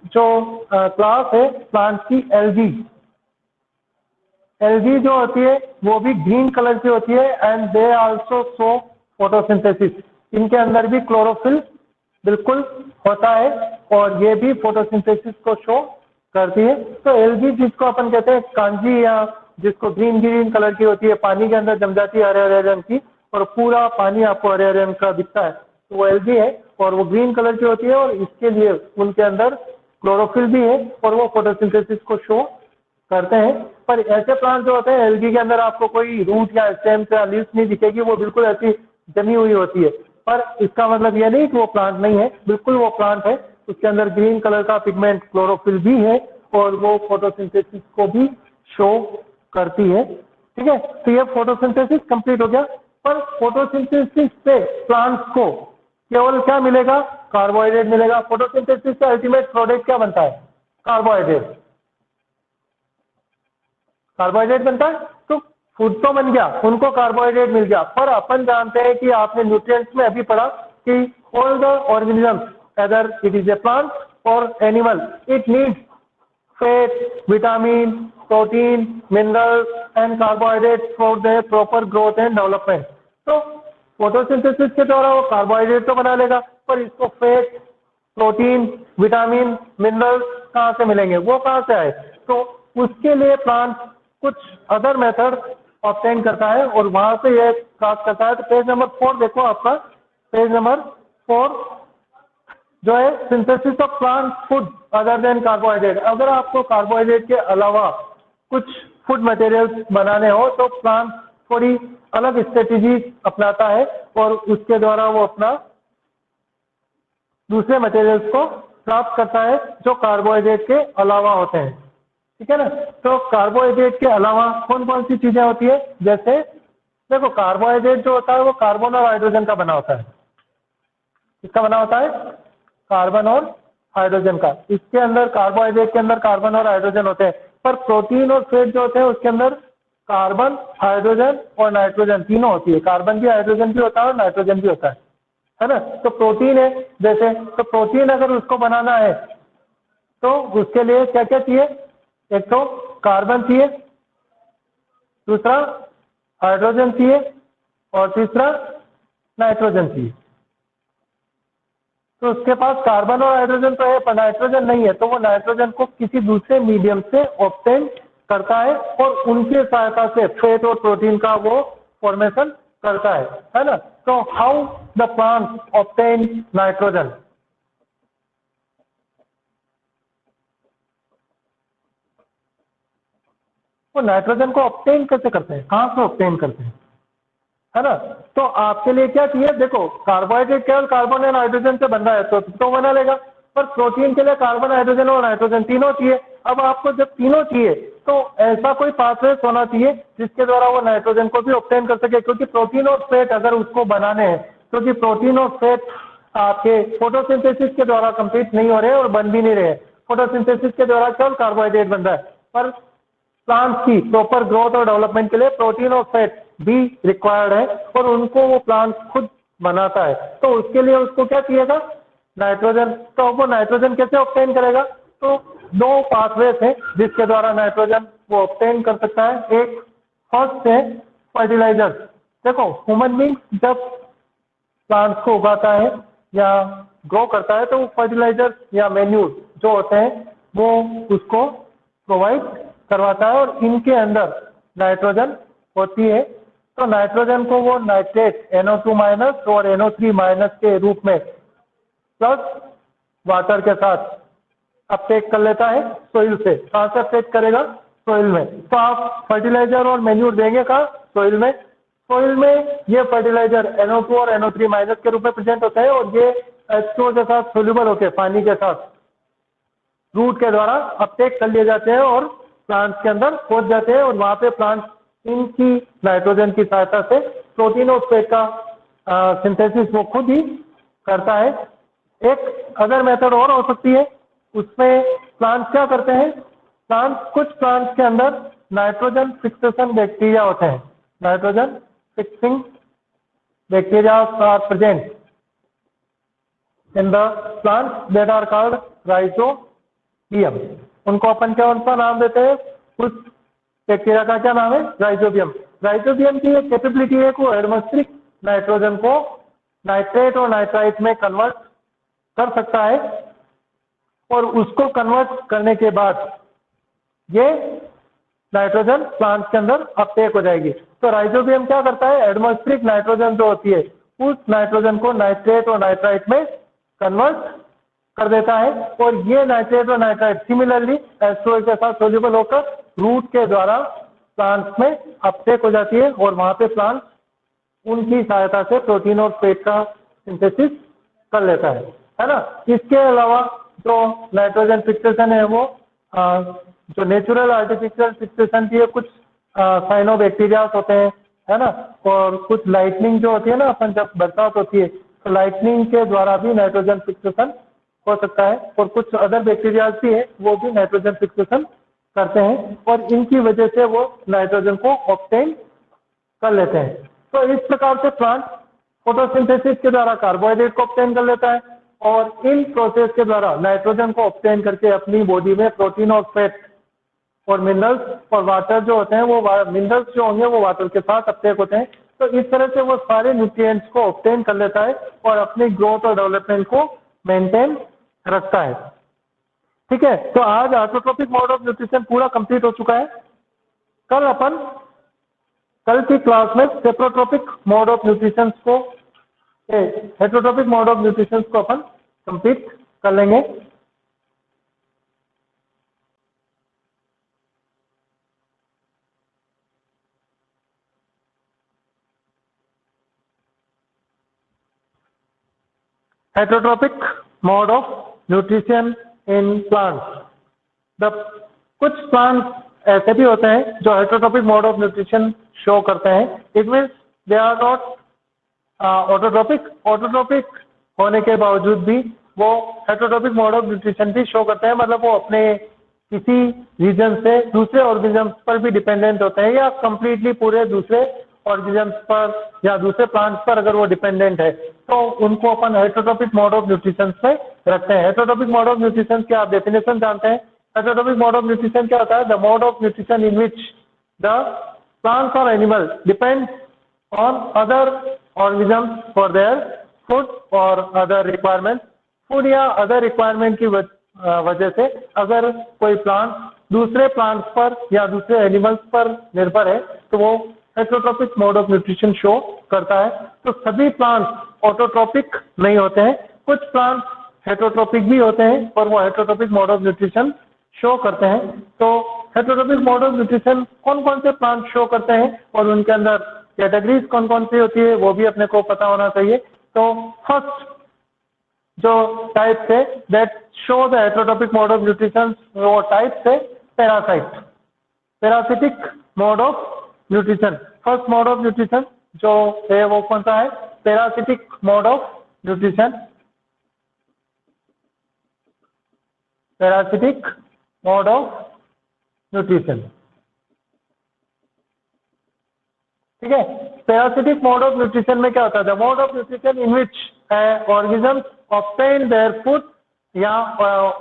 जो क्लास है प्लांट की, एल्गी जो होती है वो भी ग्रीन कलर की होती है, and they also show photosynthesis. इनके अंदर भी क्लोरोफिल बिल्कुल होता है और ये भी फोटोसिंथेसिस को शो करती है। तो एल्गी जिसको अपन कहते हैं कांजी, या जिसको ग्रीन ग्रीन कलर की होती है, पानी के अंदर जम जाती है हरे हरे रंग की, और पूरा पानी आपको हरे हरे रंग का दिखता है, तो वो एल्गी है और वो ग्रीन कलर की होती है, और इसके लिए उनके अंदर क्लोरोफिल भी है और वो फोटोसिंथेसिस को शो करते हैं। पर ऐसे प्लांट जो होते हैं एल्गी के अंदर आपको कोई रूट या स्टेम या लीव्स नहीं दिखेगी, वो बिल्कुल ऐसी जमी हुई होती है। पर इसका मतलब यह नहीं कि वो प्लांट नहीं है, बिल्कुल वो प्लांट है। उसके अंदर ग्रीन कलर का पिगमेंट क्लोरोफिल भी है और वो फोटोसिंथेसिस को भी शो करती है। ठीक है, तो ये फोटोसिंथेसिस कंप्लीट हो गया। पर फोटोसिंथेसिस से प्लांट्स को केवल क्या मिलेगा? कार्बोहाइड्रेट मिलेगा। फोटोसिंथेसिस का अल्टीमेट प्रोडक्ट क्या बनता है? कार्बोहाइड्रेट। कार्बोहाइड्रेट बनता है, तो फूड तो बन गया, उनको कार्बोहाइड्रेट मिल गया। पर अपन जानते हैं कि आपने न्यूट्रिएंट्स में अभी पढ़ा कि all the organisms, other it is a plant और animal, it needs fat, vitamin, protein, minerals and carbohydrate for the proper growth and development. तो फोटोसिंथेसिस के द्वारा वो कार्बोहाइड्रेट तो बना लेगा, पर इसको फैट, प्रोटीन, विटामिन, मिनरल्स कहाँ से मिलेंगे? वो कहाँ से आए? तो उसके लिए प्लांट कुछ अदर मेथड ऑब्टेन करता है और वहां से यह प्राप्त करता है। तो पेज नंबर 4 देखो, आपका पेज नंबर 4 जो है synthesis of plant food other than carbohydrate. अगर आपको कार्बोहाइड्रेट के अलावा कुछ फूड मटेरियल्स बनाने हो तो प्लांट थोड़ी अलग स्ट्रेटेजी अपनाता है और उसके द्वारा वो अपना दूसरे मटेरियल्स को प्राप्त करता है जो कार्बोहाइड्रेट के अलावा होते हैं। ठीक है ना? तो कार्बोहाइड्रेट के अलावा कौन कौन सी चीजें होती है? जैसे देखो, कार्बोहाइड्रेट जो होता है वो कार्बन और हाइड्रोजन का बना होता है। किसका बना होता है? कार्बन और हाइड्रोजन का। इसके अंदर, कार्बोहाइड्रेट के अंदर कार्बन और हाइड्रोजन होते हैं। पर प्रोटीन और फैट जो होते हैं उसके अंदर कार्बन, हाइड्रोजन और नाइट्रोजन तीनों होती है। कार्बन भी, हाइड्रोजन भी होता है और नाइट्रोजन भी होता है ना? तो प्रोटीन है जैसे, तो प्रोटीन अगर उसको बनाना है तो उसके लिए क्या क्या चाहिए? एक तो कार्बन चाहिए, दूसरा हाइड्रोजन चाहिए और तीसरा नाइट्रोजन चाहिए। तो उसके पास कार्बन और हाइड्रोजन तो है पर नाइट्रोजन नहीं है, तो वो नाइट्रोजन को किसी दूसरे मीडियम से ऑब्टेन करता है और उनकी सहायता से फैट और प्रोटीन का वो फॉर्मेशन करता है ना? तो how the plant obtain nitrogen? वो नाइट्रोजन को ऑब्टेन कैसे करते हैं, कहाँ से ऑब्टेन करते हैं, है ना। तो आपके लिए क्या चाहिए, देखो कार्बोहाइड्रेट केवल कार्बन और नाइट्रोजन से बन रहा है तो बना लेगा, पर प्रोटीन के लिए कार्बन, हाइड्रोजन और नाइट्रोजन तीनों चाहिए। अब आपको जब तीनों चाहिए तो ऐसा कोई पाथवे होना चाहिए जिसके द्वारा वो नाइट्रोजन को भी ऑब्टेन कर सके, क्योंकि प्रोटीन और फैट अगर उसको बनाने हैं, क्योंकि प्रोटीन और फैट आपके फोटोसिंथेसिस के द्वारा कंप्लीट नहीं हो रहे हैं और बन भी नहीं रहे हैं। फोटोसिंथेसिस के द्वारा केवल कार्बोहाइड्रेट बन रहा है, पर प्लांट की प्रॉपर ग्रोथ और डेवलपमेंट के लिए प्रोटीन और फैट भी रिक्वायर्ड है और उनको वो प्लांट खुद बनाता है। तो उसके लिए उसको क्या चाहिएगा, नाइट्रोजन। तो वो नाइट्रोजन कैसे ऑब्टेन करेगा, तो दो पाथवेज हैं जिसके द्वारा नाइट्रोजन वो ऑब्टेन कर सकता है। एक फर्स्ट है फर्टिलाइजर। देखो ह्यूमन बींग जब प्लांट्स को उगाता है या ग्रो करता है तो वो फर्टिलाइजर या मैन्यूर जो होते हैं वो उसको प्रोवाइड करवाता है और इनके अंदर नाइट्रोजन होती है। तो नाइट्रोजन को वो नाइट्रेट NO2 माइनस और NO3 माइनस के रूप में प्लस वाटर के साथ अपटेक कर लेता है सोइल से। कहाँ से अपटेक करेगा, सोइल में। तो आप फर्टिलाइजर और मैन्यूर देंगे कहाँ, सोइल में। सोइल में ये फर्टिलाइजर NO2 और NO3 माइनस के रूप में प्रेजेंट होता है और ये H2O के साथ सोल्यूबल होकर पानी के साथ रूट के द्वारा अपटेक कर लिए जाते हैं और प्लांट्स के अंदर पहुंच जाते हैं और वहां पे प्लांट इनकी नाइट्रोजन की सहायता से प्रोटीन और फैट का सिंथेसिस वो खुद ही करता है। एक अदर मेथड और हो सकती है, उसमें प्लांट्स क्या करते हैं, कुछ प्लांट्स के अंदर नाइट्रोजन फिक्सेशन बैक्टीरिया होते हैं। Nitrogen fixing bacteria are present in the plants that are called rhizobium. उनको अपन क्या उनका नाम देते हैं, उस बैक्टीरिया का क्या नाम है, राइजोबियम। राइजोबियम की एक कैपेबिलिटी है को एटमॉस्फेरिक नाइट्रोजन को नाइट्रेट और नाइट्राइट में कन्वर्ट कर सकता है और उसको कन्वर्ट करने के बाद ये नाइट्रोजन प्लांट के अंदर अपटेक हो जाएगी। तो राइजोबियम क्या करता है, एटमॉस्फेरिक नाइट्रोजन जो होती है उस नाइट्रोजन को नाइट्रेट और नाइट्राइट में कन्वर्ट कर देता है और ये नाइट्रेट और नाइट्राइट सिमिलरली H2O के साथ सोल्यूबल होकर रूट के द्वारा प्लांट्स में अपटेक हो जाती है और वहां पे प्लांट उनकी सहायता से प्रोटीन और फैट का सिंथेसिस कर लेता है ना। इसके अलावा जो नाइट्रोजन फिक्सेशन है वो जो नेचुरल आर्टिफिशियल फिक्सेशन की है, कुछ साइनोबैक्टीरिया होते हैं, है ना, और कुछ लाइटनिंग जो होती है ना, अपन जब बरसात होती है तो लाइटनिंग के द्वारा भी नाइट्रोजन फिक्सेशन हो सकता है और कुछ अदर बैक्टीरिया भी है वो भी नाइट्रोजन फिक्सेशन करते हैं और इनकी वजह से वो नाइट्रोजन को ऑब्टेन कर लेते हैं। तो इस प्रकार से प्लांट फोटोसिंथेसिस के द्वारा कार्बोहाइड्रेट को ऑब्टेन कर लेता है और इन प्रोसेस के द्वारा नाइट्रोजन को ऑब्टेन करके अपनी बॉडी में प्रोटीन और फैट और मिनरल्स और वाटर जो होते हैं वो मिनरल्स जो होंगे वो वाटर के साथ अपटेक होते हैं। तो इस तरह से वो सारे न्यूट्रिएंट्स को ऑब्टेन कर लेता है और अपनी ग्रोथ और डेवलपमेंट को मेंटेन रखता है। ठीक है, तो आज ऑटोट्रोपिक मोड ऑफ न्यूट्रिशन पूरा कंप्लीट हो चुका है। कल की क्लास में सेप्रोट्रोपिक मोड ऑफ न्यूट्रिशन को हेटरोट्रोपिक मोड ऑफ न्यूट्रिशन को अपन कंप्लीट कर लेंगे। Heterotrophic mode of nutrition in plants. कुछ प्लांट्स ऐसे भी होते हैं जो heterotrophic mode of nutrition show करते हैं। It means they are not autotrophic होने के बावजूद भी वो हेटरोट्रोपिक मोड ऑफ न्यूट्रिशन भी शो करते हैं, मतलब वो अपने किसी रीजन से दूसरे ऑर्गेनिजम्स पर भी डिपेंडेंट होते हैं या कंप्लीटली पूरे दूसरे ऑर्गेनिजम्स पर या दूसरे प्लांट्स पर अगर वो डिपेंडेंट है तो उनको अपन हेटरोट्रोपिक मोड ऑफ न्यूट्रिशन में रखते हैं। हेटरोट्रोपिक मोड ऑफ न्यूट्रिशन की आप डेफिनेशन जानते हैं। हेटरोट्रोपिक मोड ऑफ न्यूट्रिशन क्या होता है, the mode of nutrition in which the plants और animal depend on other organisms for their food or other requirements। Food या अदर रिक्वायरमेंट की वजह से अगर कोई प्लांट दूसरे प्लांट्स पर या दूसरे एनिमल्स पर निर्भर है तो वो heterotrophic mode of nutrition show करता है। तो सभी प्लांट्स ऑटोट्रोपिक नहीं होते हैं, कुछ प्लांट्स हेटरोट्रोपिक भी होते हैं और वो heterotrophic mode of nutrition show करते हैं। तो हेटेरोट्रॉपिक मोड ऑफ न्यूट्रिशन कौन कौन से प्लांट शो करते हैं और उनके अंदर कैटेगरीज कौन कौन सी होती है वो भी अपने को पता होना चाहिए। तो फर्स्ट जो टाइप है that show the heterotrophic mode of nutrition, वो टाइप है parasite, parasitic mode of nutrition. First mode of nutrition जो है वो कौन सा है? Parasitic mode of nutrition, parasitic mode of nutrition. ठीक है, पैरासिटिक मोड ऑफ न्यूट्रिशन में क्या होता है? The mode of nutrition in which organism obtain their food या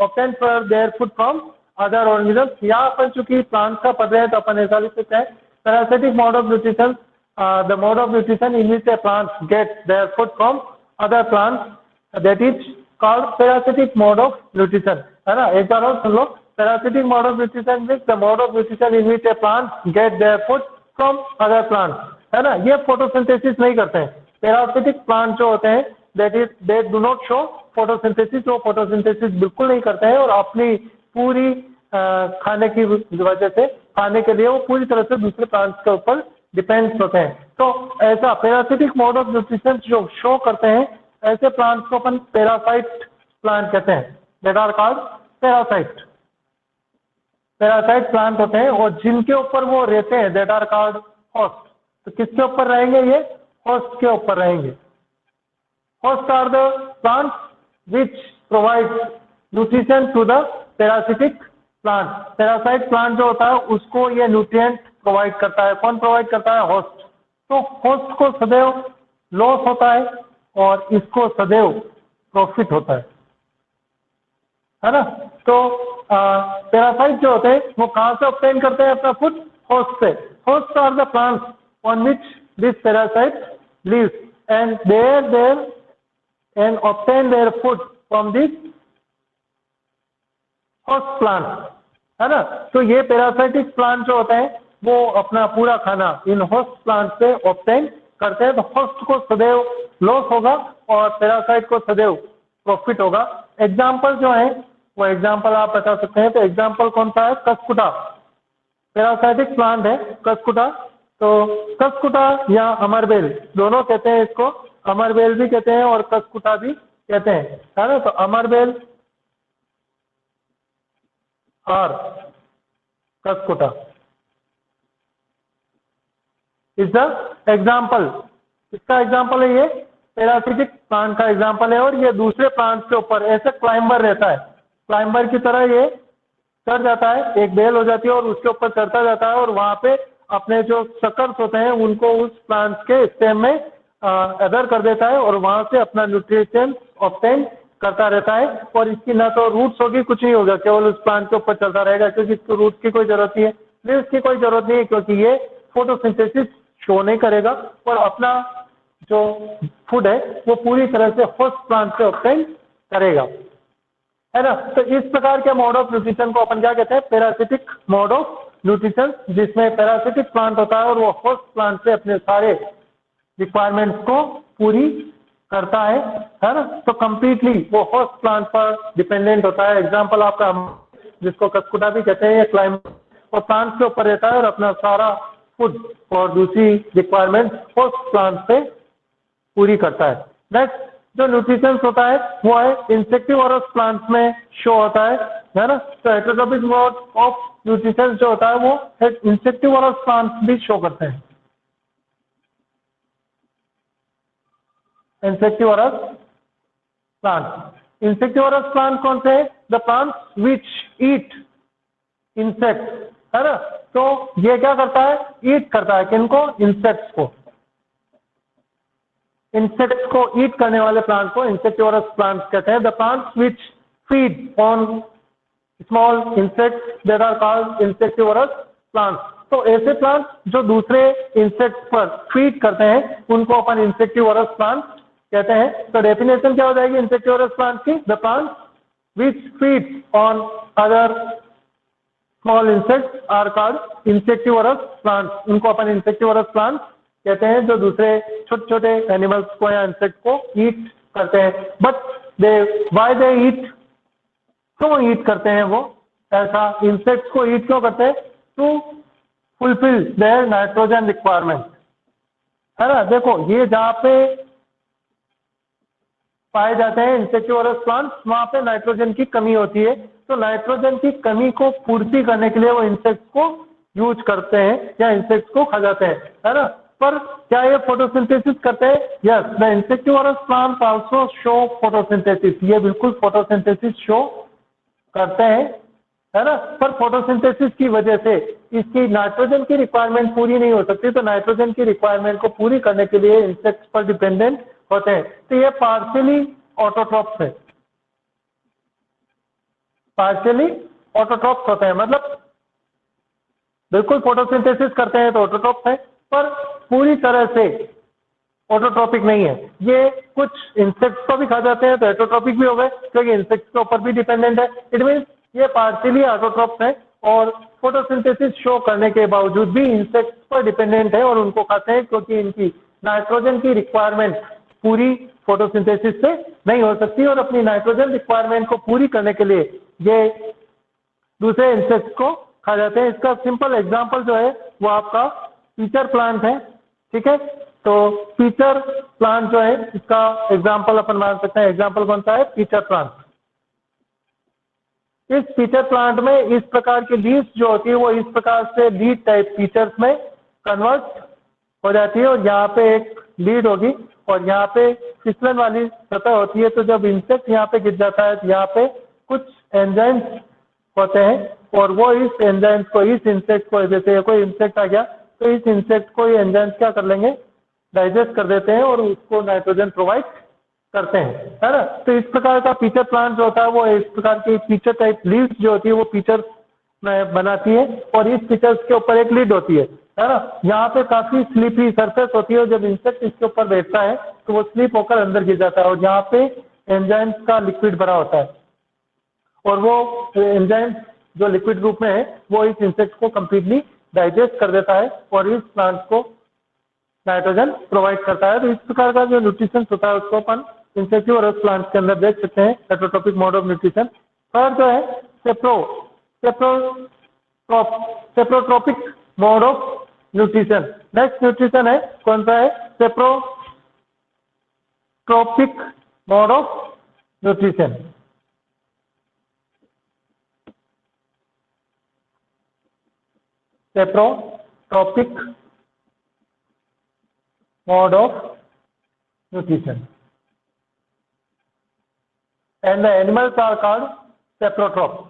obtain for their food from other organism. या अपन चूंकि प्लांट का पढ़ रहे हैं तो अपन ऐसा लिख सकते हैं parasitic mode of nutrition, the mode of nutrition in which a plants get their food from other plants, that is called parasitic mode of nutrition. है ना, एक बार और सुन लो, parasitic mode of nutrition means the mode of nutrition in which a plant get their food from other plant. है ना, ये फोटोसिंथेसिस नहीं करते हैं। पैरासिटिक प्लांट जो होते हैं that is they do not show photosynthesis, वो फोटोसिंथेसिस बिल्कुल नहीं करते हैं और अपनी पूरी खाने की वजह से, खाने के लिए वो पूरी तरह से दूसरे प्लांट्स के ऊपर डिपेंड्स होते हैं। तो ऐसा पैरासिटिक मोड ऑफ न्यूट्रिशन जो शो करते हैं ऐसे प्लांट्स को अपन पैरासाइट प्लांट कहते हैं, that are called parasite. Parasite plant होते हैं और जिनके ऊपर वो रहते हैं दैट आर कॉल्ड होस्ट। तो किसके ऊपर रहेंगे? ये होस्ट के ऊपर रहेंगे। Host are the plants which provide nutrition to the parasitic plant. Parasite plant जो होता है उसको ये न्यूट्रिएंट प्रोवाइड करता है। कौन प्रोवाइड करता है? होस्ट। तो होस्ट को सदैव लॉस होता है और इसको सदैव प्रॉफिट होता है ना। तो पैरासाइट जो होते हैं वो कहाँ से ऑब्टेन करते हैं अपना फूड? होस्ट से। Host are the plants on which this parasite lives and they obtain their food from this host plant। है ना, तो ये पैरासाइटिक प्लांट जो होते हैं वो अपना पूरा खाना इन होस्ट प्लांट से ऑब्टेन करते हैं। तो होस्ट को सदैव लॉस होगा और पैरासाइट को सदैव प्रॉफिट होगा। एग्जाम्पल जो है वो एग्जाम्पल आप बता सकते हैं। तो एग्जाम्पल कौन सा है? कसकुटा पैरासाइटिक प्लांट है कसकुटा। तो कसकुटा या अमरबेल दोनों कहते हैं इसको, अमरबेल भी कहते हैं और कसकुटा भी कहते हैं। है ना, तो अमरबेल और कसकुटा इज द एग्जाम्पल। इसका एग्जाम्पल है, ये पैरासिटिक प्लांट का एग्जाम्पल है और ये दूसरे प्लांट के ऊपर ऐसे क्लाइंबर रहता है, क्लाइंबर की तरह ये चढ़ जाता है, एक बेल हो जाती है और उसके ऊपर चढ़ता जाता है और वहां पे अपने जो सकर्स होते हैं उनको उस प्लांट के स्टेम में अदर कर देता है और वहां से अपना न्यूट्रिशन ऑब्टेन करता रहता है। और इसकी ना तो रूट्स होगी, कुछ नहीं होगा, केवल उस प्लांट के ऊपर चलता रहेगा क्योंकि इसको रूट की कोई जरूरत नहीं है, लीव्स की कोई जरूरत नहीं है क्योंकि ये फोटोसिंथेसिस शो नहीं करेगा और अपना जो फूड है वो पूरी तरह से होस्ट प्लांट से ऑब्टेन करेगा। है ना, तो इस प्रकार के मोड ऑफ न्यूट्रिशन को अपन क्या कहते हैं? पैरासिटिक मोड ऑफ न्यूट्रिशन, जिसमें पैरासिटिक प्लांट होता है और वो होस्ट प्लांट से अपने सारे रिक्वायरमेंट्स को पूरी करता है ना। तो कंप्लीटली वो होस्ट प्लांट पर डिपेंडेंट होता है। एग्जांपल आपका जिसको कसकुटा भी कहते हैं, ये क्लाइमेट और प्लांट के ऊपर रहता है और अपना सारा फूड और दूसरी रिक्वायरमेंट होस्ट प्लांट से पूरी करता है। नेक्स्ट जो न्यूट्रिशन होता है वो है इंसेक्टिवोरस प्लांट्स में शो होता है ना। तो हेटेरोट्रॉपिक मोड ऑफ न्यूट्रिशन जो होता है वो इंसेक्टिवोरस प्लांट्स भी शो करते हैं। इंसेक्टिवोरस प्लांट कौन से? The plants which eat insects. है ना, तो ये क्या करता है? ईट करता है किनको? इंसेक्ट्स को। इंसेक्ट्स को ईट करने वाले प्लांट को इंसेक्टिवोरस प्लांट्स कहते हैं। The plants which feed on small insects that are called insectivorous plants. तो ऐसे प्लांट्स जो दूसरे इंसेक्ट्स पर फीड करते हैं उनको अपन इंसेक्टिवोरस प्लांट कहते हैं। तो डेफिनेशन क्या हो जाएगी इंसेक्टिवोरस प्लांट की? The plants which feed on other small insects are called insectivorous plants. उनको अपन इंसेक्टिवोरस प्लांट्स कहते हैं जो दूसरे छोटे छोटे एनिमल्स को या इंसेक्ट को ईट करते हैं। बट दे व्हाई दे ईट, क्यों ईट करते हैं वो? ऐसा इंसेक्ट्स को ईट क्यों करते हैं? To fulfil their nitrogen requirement, है ना। देखो ये जहाँ पे पाए जाते हैं इंसेक्टिवोरस प्लांट्स, वहाँ पे नाइट्रोजन की कमी होती है, तो नाइट्रोजन की कमी को पूर्ति करने के लिए वो इंसेक्ट्स को यूज करते हैं या इंसेक्ट्स को खा जाते हैं, है ना। पर क्या ये फोटोसिंथेसिस करते हैं? Yes, the insectivorous plants also show photosynthesis, ये बिल्कुल फोटोसिंथेसिस शो करते हैं, है ना। पर फोटोसिंथेसिस की वजह से इसकी नाइट्रोजन की रिक्वायरमेंट पूरी नहीं हो सकती, तो नाइट्रोजन की रिक्वायरमेंट को पूरी करने के लिए इंसेक्ट्स पर डिपेंडेंट होते हैं। तो ये पार्शियली ऑटोट्रॉप्स है, पार्शियली ऑटोट्रॉप्स होते हैं, मतलब बिल्कुल फोटोसिंथेसिस करते हैं तो ऑटोट्रॉप्स है, पर पूरी तरह से ऑटोट्रॉपिक नहीं है। ये कुछ इंसेक्ट्स को भी खा जाते हैं तो हेटरोट्रॉपिक भी हो गए, क्योंकि इंसेक्ट्स के ऊपर भी डिपेंडेंट है। इट मीन्स ये पार्शियली ऑटोट्रॉप्स है और फोटोसिंथेसिस शो करने के बावजूद भी इंसेक्ट्स पर डिपेंडेंट है और उनको खाते हैं, क्योंकि इनकी नाइट्रोजन की रिक्वायरमेंट पूरी फोटोसिंथेसिस से नहीं हो सकती, और अपनी नाइट्रोजन रिक्वायरमेंट को पूरी करने के लिए ये दूसरे इंसेक्ट्स को खा जाते हैं। इसका सिंपल एग्जांपल जो है वो आपका पीचर प्लांट है, ठीक है। तो पीचर प्लांट जो है इसका एग्जांपल अपन मान सकते हैं। एग्जांपल कौन सा है? Pitcher plant. इस पीचर प्लांट में इस प्रकार की लीव्स जो होती है वो इस प्रकार से लीड टाइप फीचर्स में कन्वर्ट हो जाती है, और यहाँ पे एक लीड होगी और यहाँ पे फिसलन वाली सतह होती है। तो जब इंसेक्ट यहाँ पे गिर जाता है तो यहाँ पे कुछ एंजाइम्स होते हैं और वो इस एंजाइम्स को, इस इंसेक्ट को, जैसे कोई इंसेक्ट आ गया तो इस इंसेक्ट को ये एंजाइम्स क्या कर लेंगे? डाइजेस्ट कर देते हैं और उसको नाइट्रोजन प्रोवाइड करते हैं, है ना। तो इस प्रकार का पीचर प्लांट जो होता है वो इस प्रकार की पीचर टाइप लीव्स जो होती है वो पीचर बनाती है, और इस पीचर्स के ऊपर एक लीड होती है ना। यहाँ पे काफी स्लिपी सरफेस होती है और जब इंसेक्ट इसके ऊपर बैठता है तो वो स्लिप होकर अंदर गिर जाता है, और यहाँ पे एंजाइम्स का लिक्विड भरा होता है, और वो एंजाइम्स जो लिक्विड रूप में है वो इस इंसेक्ट को कंप्लीटली डाइजेस्ट कर देता है और इस प्लांट को नाइट्रोजन प्रोवाइड करता है। तो इस प्रकार का जो न्यूट्रिशन होता है उसको अपन इंसेक्टिवोरस प्लांट्स के अंदर देख सकते हैं, heterotrophic mode of nutrition. Third जो है saprotrophic mode of nutrition. Next nutrition है कौन सा है? Saprotrophic mode of nutrition. Saprotrophic mode of nutrition, and the animals are called saprotrophs.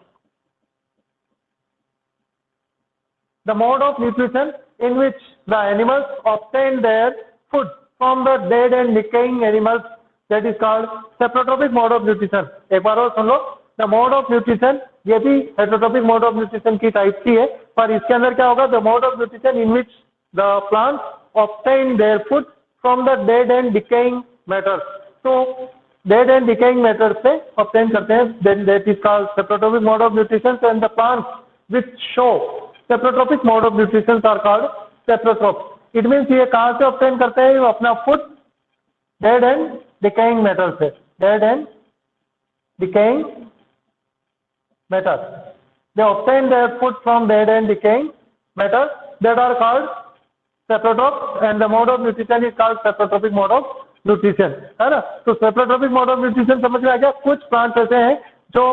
The mode of nutrition in which the animals obtain their food from the dead and decaying animals, that is called saprotrophic mode of nutrition. एक बार और सुन लो, the mode of nutrition ये भी heterotrophic mode of nutrition की type की है, पर इसके अंदर क्या होगा? The mode of nutrition in which the plants obtain their food from the dead and decaying matters. So dead and decaying matters से obtain करते हैं, then that is called saprotrophic mode of nutrition, and the plants which show saprotrophic mode of nutrition are called saprotrophs. It means ये कहाँ से obtain करते हैं? वो अपना food dead and decaying matters से, dead and decaying matters. They obtain their food from dead and decaying matters that are called saprotrophs, and the mode of nutrition is called saprotrophic mode of nutrition, है ना। तो saprotrophic mode of nutrition समझ में आ गया? कुछ plant ऐसे हैं जो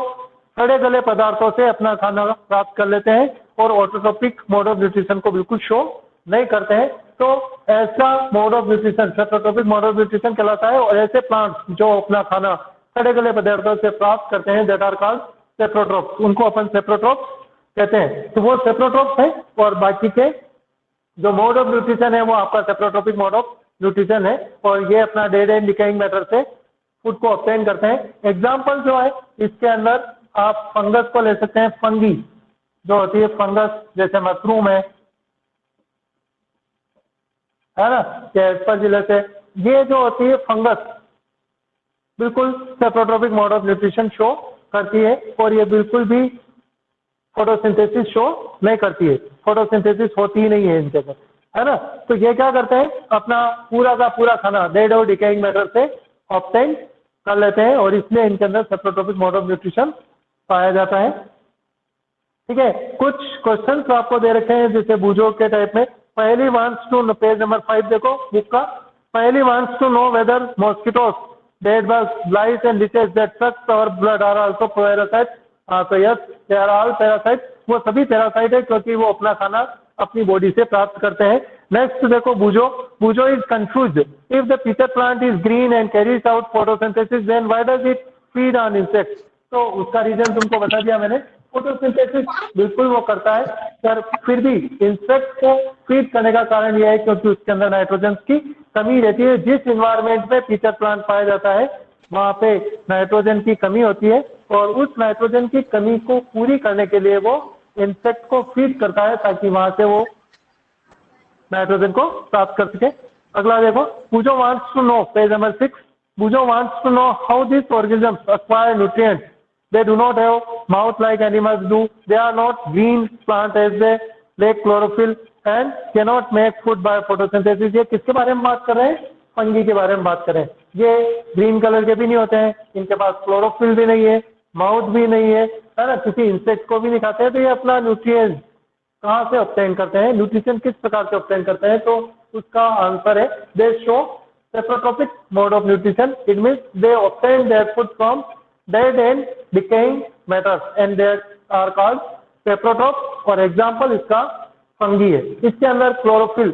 सड़े गले पदार्थों से अपना खाना प्राप्त कर लेते हैं और ऑटोट्रोपिक मोड ऑफ न्यूट्रिशन को बिल्कुल शो नहीं करते हैं, तो ऐसा mode of nutrition saprotrophic mode of nutrition कहलाता है। और ऐसे प्लांट्स जो अपना खाना सड़े गले पदार्थों से प्राप्त करते हैं, दैट आर कॉल्ड सेप्रोट्रोप्स, उनको अपन सेप्रोट्रोप्स कहते हैं। तो वो सेप्रोट्रोप्स है, और बाकी के जो मोड ऑफ न्यूट्रिशन है वो आपका सेप्रोट्रोपिक मोड ऑफ न्यूट्रिशन है, और ये अपना डेड एंड डिकेइंग मैटर से फूड को ऑब्टेन करते हैं। एग्जाम्पल जो है इसके अंदर आप फंगस को ले सकते हैं, फंगी जो होती है, फंगस जैसे मशरूम है ना, एस्परजिलस है, ये जो होती है फंगस बिल्कुल सेप्रोट्रोपिक मोड ऑफ न्यूट्रिशन शो करती है, और ये बिल्कुल भी फोटोसिंथेसिस शो नहीं करती है, फोटोसिंथेसिस होती ही नहीं है इन जगह, है ना। तो ये क्या करते हैं? अपना पूरा का पूरा खाना डेड और डिकेइंग मैटर से ऑब्टेन कर लेते हैं, और इसलिए इनके अंदर सेप्रोट्रोपिक मोड ऑफ न्यूट्रिशन पाया जाता है। ठीक है, कुछ क्वेश्चंस आपको दे रखे हैं जैसे बूझो के टाइप में। पहली वांट्स टू, पेज नंबर 5 देखो बुक का। पहली wants to know whether mosquitoes, bed bugs, flies and leeches that sucks our blood are also parasites. तो yes, they are all parasites. वो सभी पैरासाइट है क्योंकि वो अपना खाना अपनी बॉडी से प्राप्त करते हैं। नेक्स्ट देखो Boojho. Boojho is confuse. If the pitcher plant is green and carries out photosynthesis then why does it feed on insects? तो उसका रीजन तुमको बता दिया मैंने। फोटोसिंथेसिस बिल्कुल वो करता है, पर फिर भी इंसेक्ट को फीड करने का कारण यह है क्योंकि उसके अंदर नाइट्रोजन की कमी रहती है। जिस इन्वायरमेंट में पीटर प्लांट पाया जाता है वहां पे नाइट्रोजन की कमी होती है और उस नाइट्रोजन की कमी को पूरी करने के लिए वो इंसेक्ट को फीड करता है ताकि वहां से वो नाइट्रोजन को प्राप्त कर सके। अगला देखो, Boojho wants to know, page number 6। Bujo wants to know how these organisms acquire nutrients. They do not have mouth like animals do. They are not green plant as they lack chlorophyll and cannot make food by photosynthesis. ये किसके बारे में बात कर रहे हैं? Fungi के बारे में बात कर रहे हैं। ये ग्रीन कलर के भी नहीं होते हैं, इनके पास क्लोरोफिल भी नहीं है, माउथ भी नहीं है ना, किसी इंसेक्ट को भी नहीं खाते हैं। तो ये अपना न्यूट्रिएंट्स कहाँ से ऑब्टेन करते हैं, न्यूट्रिशन किस प्रकार से ऑब्टेन करते हैं? तो उसका आंसर है दे show saprotrophic mode of nutrition. It means they obtain their food from dead and decaying matters and they are called saprotroph। और एग्जाम्पल इसका फंगी है। इसके अंदर क्लोरोफिल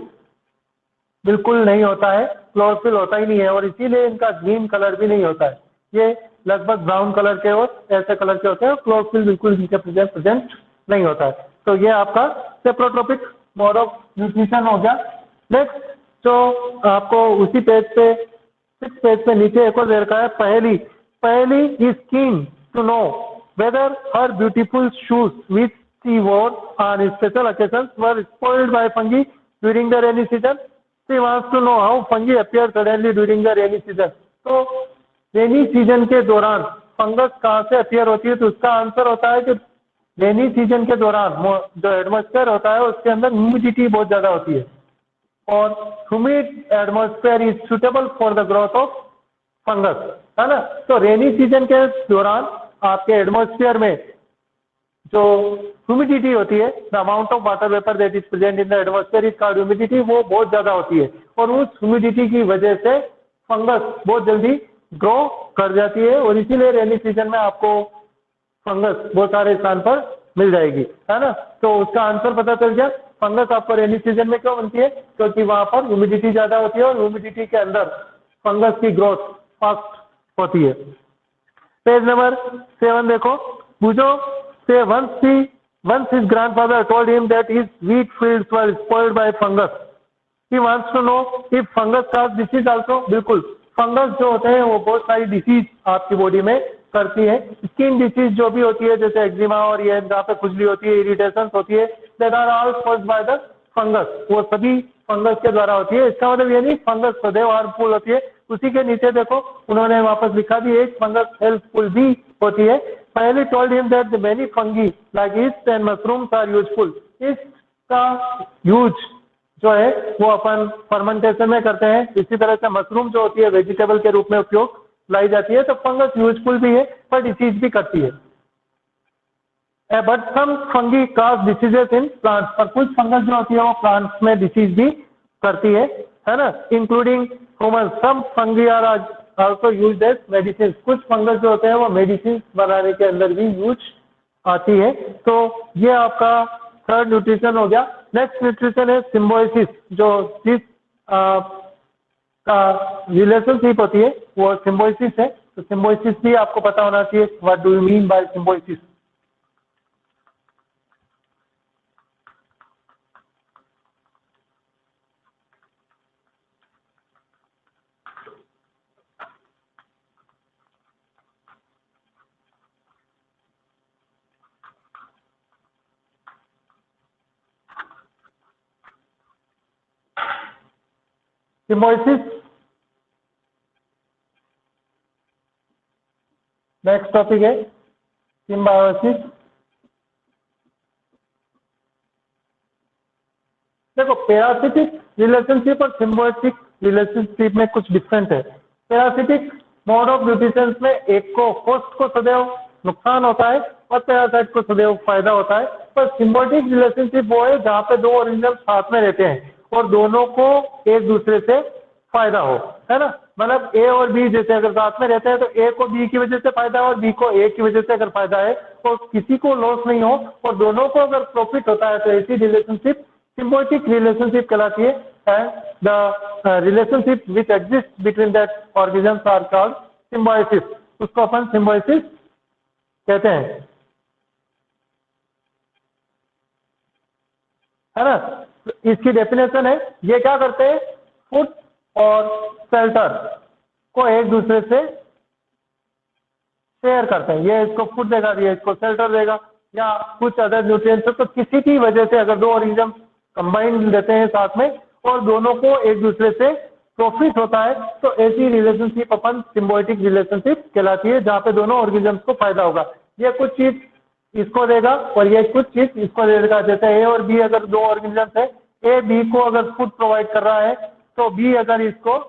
बिल्कुल नहीं होता है, क्लोरोफिल होता ही नहीं है और इसीलिए इनका ग्रीन कलर भी नहीं होता है। ये लगभग ब्राउन कलर के और ऐसे कलर के होते हैं और क्लोरोफिल बिल्कुल इनके प्रेजेंट नहीं होता है। तो ये आपका सेप्रोट्रोपिक मोड ऑफ न्यूट्रिशन हो गया। नेक्स्ट तो आपको उसी पेज पे 6 पेज पे नीचे एक और दे रखा है, पहली is keen to know whether her beautiful shoes which she wore on special occasions were spoiled by fungi during the rainy season. She wants to know how fungi appear suddenly during the rainy season. तो rainy season के दौरान fungus कहाँ से appear होती है? तो उसका answer होता है कि रेनी सीजन के दौरान जो एटमॉस्फेयर होता है उसके अंदर ह्यूमिडिटी बहुत ज्यादा होती है और humid atmosphere is suitable for the growth of fungus, है ना। तो रेनी सीजन के दौरान आपके एटमॉस्फेयर में जो ह्यूमिडिटी होती है, the amount of water vapour that is present in the atmosphere is called humidity, वो बहुत ज्यादा होती है और उस ह्यूमिडिटी की वजह से फंगस बहुत जल्दी ग्रो कर जाती है और इसीलिए रेनी सीजन में आपको फंगस बहुत सारे स्थान पर मिल जाएगी, है ना। तो उसका आंसर पता चल गया। फंगस आपको रेनी सीजन में क्यों बनती है? क्योंकि वहां पर ह्यूमिडिटी ज्यादा होती है और ह्यूमिडिटी के अंदर फंगस की ग्रोथ फास्ट होती है। पेज नंबर 7 देखो, बूझो से once his grandfather told him that his wheat fields were spoiled by fungus. He wants to know if fungus cause disease also. बिल्कुल, फंगस जो होते हैं वो बहुत सारी डिसीज आपकी बॉडी में करती है। स्किन डिसीज जो भी होती है जैसे एक्जिमा और ये जहाँ पे खुजली होती है, इरिटेशन होती है, that are all caused by the fungus. वो सभी फंगस के द्वारा होती है। इसका मतलब ये नहीं फंगस सदैव हार्मफुल होती है। उसी के नीचे देखो उन्होंने वापस लिखा भी एक फंगस हेल्पफुल भी होती है। पहले told him that the many fungi like yeast and mushrooms are useful. इसका यूज जो है वो अपन फर्मेंटेशन में करते हैं। इसी तरह से मशरूम जो होती है वेजिटेबल के रूप में उपयोग लाई जाती है। तो फंगस यूजफुल भी है पर डिसीज भी करती है। But some fungi cause diseases in plants, पर कुछ फंगस जो होती है वो प्लांट्स में डिसीज भी करती है ना, including human. Some fungi are also used as medicine. कुछ फंगस जो होते हैं वो मेडिसिन बनाने के अंदर भी यूज आती है। तो ये आपका थर्ड न्यूट्रिशन हो गया। नेक्स्ट न्यूट्रिशन है सिम्बायोसिस, जो जिस का रिलेशनशिप होती है वो सिम्बायोसिस है। तो सिम्बायोसिस भी आपको पता होना चाहिए। What do you mean by symbiosis? Symbiosis next topic है सिम्बायोसिस। देखो पैरासिटिक रिलेशनशिप और सिम्बायोटिक रिलेशनशिप में कुछ डिफरेंट है। पैरासिटिक मोड ऑफ न्यूट्रिशन में एक को होस्ट को सदैव नुकसान होता है और पैरासाइट को सदैव फायदा होता है। पर सिम्बायोटिक रिलेशनशिप वो है जहाँ पे दो ऑर्गेनिज्म साथ में रहते हैं और दोनों को एक दूसरे से फायदा हो, है ना। मतलब ए और बी जैसे अगर साथ में रहते हैं तो ए को बी की वजह से फायदा है और बी को ए की वजह से अगर फायदा है तो किसी को लॉस नहीं हो और दोनों को अगर प्रॉफिट होता है तो ऐसी रिलेशनशिप symbiotic relationship कहलाती है। and the relationship which exists between that organisms are called symbiosis। उसको अपन symbiosis कहते हैं, है ना। इसकी डेफिनेशन है, ये क्या करते हैं, फूड और शेल्टर को एक दूसरे से शेयर करते हैं। ये इसको फूड देगा, ये इसको शेल्टर देगा या कुछ अदर न्यूट्रिएंट्स। तो किसी की वजह से अगर दो ऑर्गेनिज्म कंबाइन रहते हैं साथ में और दोनों को एक दूसरे से प्रॉफिट होता है तो ऐसी रिलेशनशिप अपन सिम्बायोटिक रिलेशनशिप कहलाती है जहाँ पे दोनों ऑर्गेनिजम्स को फायदा होगा। ये कुछ चीज इसको देगा और ये कुछ चीज इसको देगा। जैसे ए और बी अगर दो ऑर्गेनिजम्स है, ए बी को अगर फूड प्रोवाइड कर रहा है तो बी अगर इसको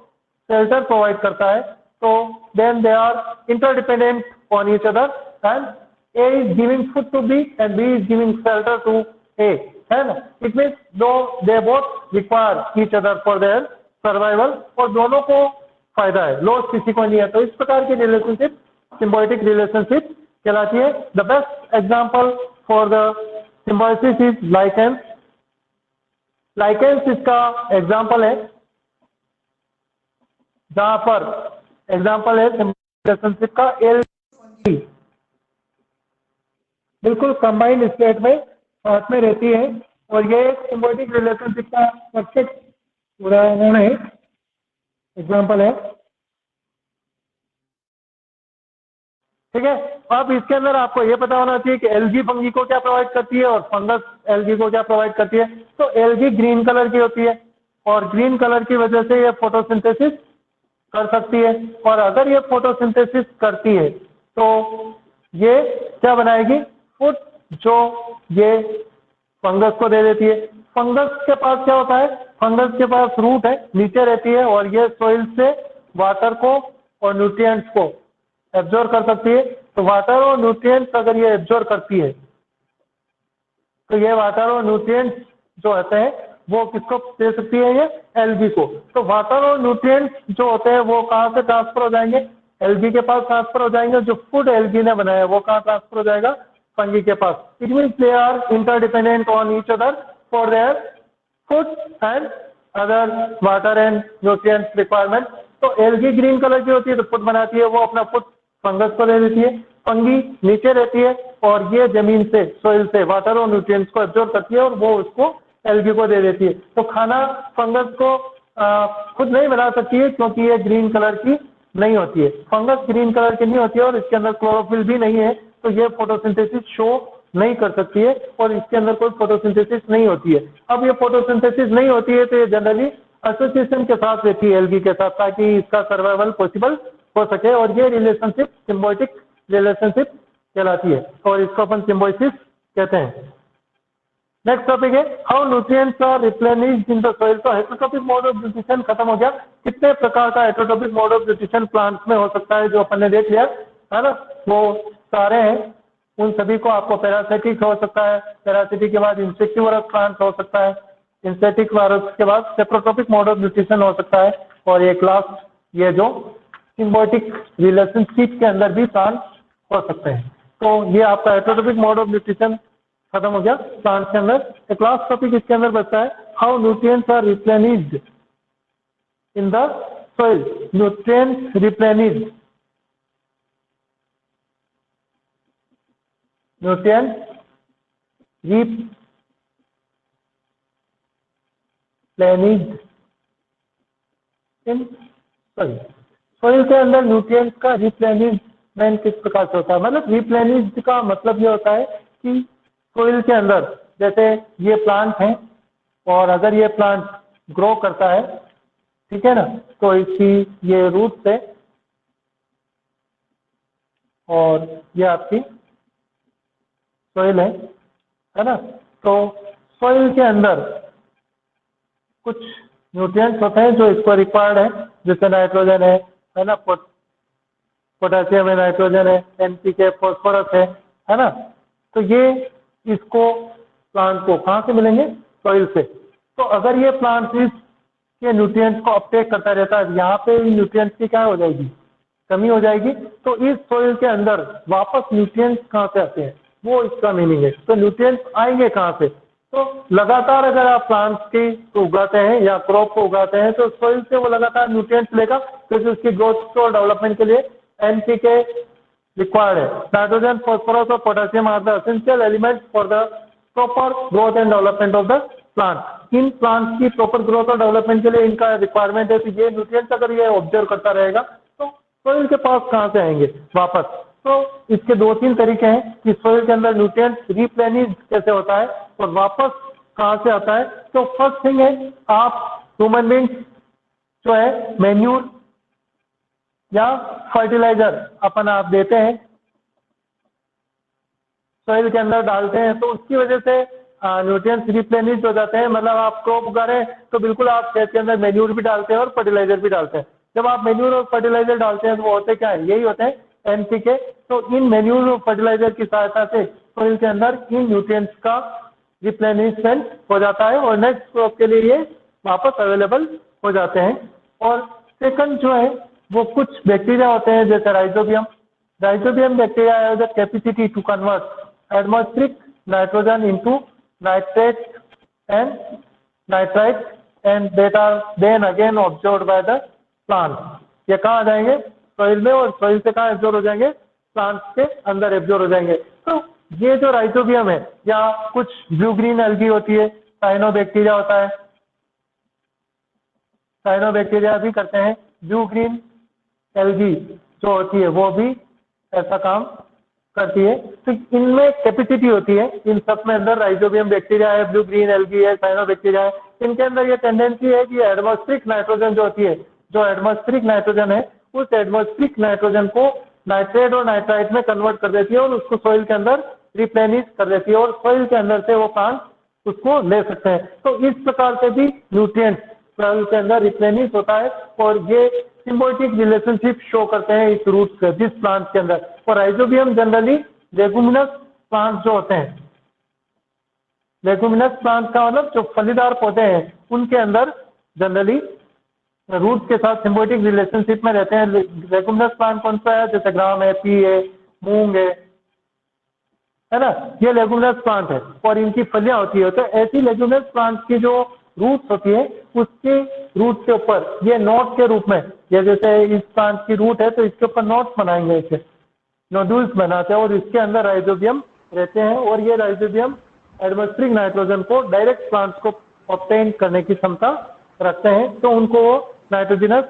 शेल्टर प्रोवाइड करता है तो then they are interdependent on each other and A is giving food to B and B is giving shelter to A, है ना। इट मीन्स दो they both require each other for their survival और दोनों को फायदा है, loss किसी को नहीं है। तो इस प्रकार की रिलेशनशिप सिम्बायोटिक रिलेशनशिप कहलाती है। The best example for the symbiosis is lichens. Lichens इसका एग्जांपल है जहां पर एग्जांपल है रिलेशनशिप का एल बिल्कुल कंबाइंड स्टेट में साथ में रहती है और ये एक सिम्बायोटिक रिलेशनशिप का परफेक्ट उदाहरण है, एग्जांपल है, ठीक है। अब इसके अंदर आपको ये पता होना चाहिए कि एल्गी फंगी को क्या प्रोवाइड करती है और फंगस एल्गी को क्या प्रोवाइड करती है। तो एल्गी ग्रीन कलर की होती है और ग्रीन कलर की वजह से ये फोटोसिंथेसिस कर सकती है और अगर ये फोटोसिंथेसिस करती है तो ये क्या बनाएगी, फूड जो ये फंगस को दे देती है। फंगस के पास क्या होता है, फंगस के पास रूट है, नीचे रहती है और ये सोइल से वाटर को और न्यूट्रिएंट्स को एब्जॉर्ब कर सकती है। तो वाटर और न्यूट्रिएंट्स अगर ये एब्जॉर्ब करती है तो ये वाटर और न्यूट्रिएंट्स जो होते हैं वो किसको दे सकती है, ये एल्गी को। तो वाटर और न्यूट्रिएंट्स जो होते हैं वो कहाँ से ट्रांसफर हो जाएंगे, एल्गी के पास ट्रांसफर हो जाएंगे। जो फूड एल्गी ने बनाया वो कहाँ ट्रांसफर हो जाएगा, फंगी के पास। It means they are interdependent on each other for their food and other water and nutrients requirement. तो एल्गी ग्रीन कलर की होती है तो फूड बनाती है, वो अपना फूड फंगस को दे देती है। फंगी नीचे रहती है और ये जमीन से सोइल से वाटर और न्यूट्रिएंट्स को एब्जॉर्ब करती है और वो उसको एल्गी को दे देती है। तो खाना फंगस को खुद नहीं बना सकती है क्योंकि ये ग्रीन कलर की नहीं होती है, फंगस ग्रीन कलर की नहीं होती है और इसके अंदर क्लोरोफिल भी नहीं है तो ये फोटोसिंथेसिस शो नहीं कर सकती है और इसके अंदर कोई फोटोसिंथेसिस नहीं होती है। अब ये फोटोसिंथेसिस नहीं होती है तो ये जनरली एसोसिएशन के साथ रहती है एल्गी के साथ ताकि इसका सर्वाइवल पॉसिबल हो सके और ये रिलेशनशिप सिम्बायोटिक रिलेशनशिप कहलाती है और इसको अपन सिम्बायोसिस कहते हैं। नेक्स्ट टॉपिक है how nutrients are replenished in the soil. तो हेटेरोट्रॉपिक मोड ऑफ न्यूट्रिशन खत्म हो गया। कितने प्रकार का heterotrophic mode of nutrition plants में हो सकता है जो अपन ने देख लिया, है ना, वो सारे हैं। उन सभी को आपको पैरासिटिक हो सकता है, पैरासिटिक के बाद इंसेक्टिवरस प्लांट हो सकता है, इंसेक्टिक वायरस के बाद हेटेरोट्रॉपिक मोड ऑफ न्यूट्रिशन हो सकता है और एक लास्ट ये जो सिम्बायोटिक रिलेशनशिप के अंदर भी प्लांट हो सकते हैं। तो ये आपका हेटेरोट्रॉपिक मोड ऑफ न्यूट्रिशन खत्म हो गया प्लांट के अंदर। एक लास्ट टॉपिक इसके अंदर बचता है how nutrients are replenished in the soil. Nutrients replenished, nutrients replenished in soil. Soil के अंदर न्यूट्रिएंट्स का रिप्लेनिशमेंट किस प्रकार से होता है, मतलब रिप्लेनिश्ड का मतलब ये होता है कि सोइल के अंदर जैसे ये प्लांट है और अगर ये प्लांट ग्रो करता है, ठीक है ना, तो इसकी ये रूट से और ये आपकी सोइल है ना। तो सोइल के अंदर कुछ न्यूट्रिएंट्स होते हैं जो इसको रिक्वायर्ड है, जैसे नाइट्रोजन है ना, पोटेशियम है, नाइट्रोजन है, एनपीके, फॉस्फोरस है ना। तो ये इसको प्लांट को कहाँ से मिलेंगे? सॉइल से। तो अगर ये प्लांट इस के न्यूट्रिएंट्स को अपटेक करता रहता है, यहाँ पे न्यूट्रिएंट्स की क्या हो जाएगी? कमी हो जाएगी। तो इस सॉइल के अंदर वापस न्यूट्रिएंट्स कहाँ से आते हैं, वो इसका मीनिंग है। तो न्यूट्रिएंट्स आएंगे कहाँ से? तो लगातार अगर आप प्लांट्स की उगाते हैं या क्रॉप को उगाते हैं तो सॉइल से वो लगातार न्यूट्रिएंट्स लेगा, क्योंकि उसकी ग्रोथ और डेवलपमेंट के लिए एनपीके रिक्वायर्ड है। नाइट्रोजन, फॉस्फोरस और potassium are the essential elements for the proper growth and development of the plant. इन प्लांट्स की प्रॉपर ग्रोथ और डेवलपमेंट के लिए इनका रिक्वायरमेंट है। तो ये न्यूट्रिएंट्स अगर ये ऑब्जर्व करता रहेगा तो सॉइल के पास कहाँ से आएंगे वापस? तो इसके दो तीन तरीके हैं कि सॉइल के अंदर न्यूट्रिएंट्स रिप्लेनिश कैसे होता है और वापस कहाँ से आता है। तो फर्स्ट थिंग है, आप ह्यूमन बींग्स जो है मैन्यूर या फर्टिलाइजर अपन आप देते हैं, सॉइल के अंदर डालते हैं, तो उसकी वजह से न्यूट्रिएंट्स रिप्लेनिश हो जाते हैं। मतलब आप क्रॉप उगा रहे हैं तो बिल्कुल आप खेत के अंदर मैन्यूर भी डालते हैं और फर्टिलाइजर भी डालते हैं। जब आप मैन्यूर और फर्टिलाइजर डालते हैं तो वो होते क्या है? यही होते हैं एनपीके। तो इन मैन्यूर और फर्टिलाइजर की सहायता से सॉइल के अंदर इन न्यूट्रिएंट्स का रिप्लेनिशमेंट हो जाता है और नेक्स्ट क्रॉप के लिए ये वापस अवेलेबल हो जाते हैं। और सेकंड जो है वो कुछ बैक्टीरिया होते हैं जैसे rhizobium. Rhizobium bacteria have the capacity to convert atmospheric nitrogen into nitrate and nitrite and that are then again absorbed by the plant। ये कहाँ आ जाएंगे? सॉइल में, और सॉइल से कहाँ एब्जॉर्ब हो जाएंगे? प्लांट्स के अंदर एब्जॉर्ब हो जाएंगे। तो ये जो राइजोबियम है या कुछ ब्लू ग्रीन एल्गी होती है, साइनोबैक्टीरिया होता है, साइनोबैक्टीरिया भी करते हैं। ब्लू ग्रीन एल्गी जो होती है वो भी ऐसा काम करती है। तो इनमें कैपेसिटी होती है, इन सब में अंदर राइजोबियम बैक्टीरिया है, ब्लू ग्रीन एल्गी है, साइनोबैक्टीरिया है। इनके अंदर ये टेंडेंसी है कि एटमॉस्फेरिक नाइट्रोजन जो होती है, जो एटमॉस्फेरिक नाइट्रोजन है, उस एटमॉस्फेरिक नाइट्रोजन को नाइट्रेट और नाइट्राइट में कन्वर्ट कर देती है और उसको सॉइल के अंदर रिप्लेनिश कर देती है और सॉइल के अंदर से वो प्लांट उसको ले सकते हैं। तो इस प्रकार से भी न्यूट्रिएंट्स सॉइल के अंदर रिप्लेनिश होता है और ये सिम्बायोटिक रिलेशनशिप शो करते हैं इस रूट से, जिस प्लांट के अंदर। और राइजोबियम जनरली लेगुमिनस प्लांट जो होते हैं, लेगुमिनस प्लांट का मतलब जो फलीदार पौधे हैं उनके अंदर जनरली रूट के साथ सिम्बायोटिक रिलेशनशिप में रहते हैं। लेगुमिनस प्लांट कौन सा है? जैसे ग्राम है, पी है, मूंग है ना, ये लेगुमिनस प्लांट है और इनकी फलियां होती है। तो ऐसी लेगुमिनस प्लांट की जो रूट्स होती है उसके रूट के ऊपर ये नोट के रूप में, ये जैसे इस प्लांट की रूट है तो इसके ऊपर नोट बनाएंगे, इसे नोड्यूल्स बनाते हैं और इसके अंदर राइजोबियम रहते हैं और ये राइजोबियम एटमॉस्फेरिक नाइट्रोजन को डायरेक्ट प्लांट्स को ऑब्टेन करने की क्षमता रखते हैं। तो उनको वो नाइट्रोजनस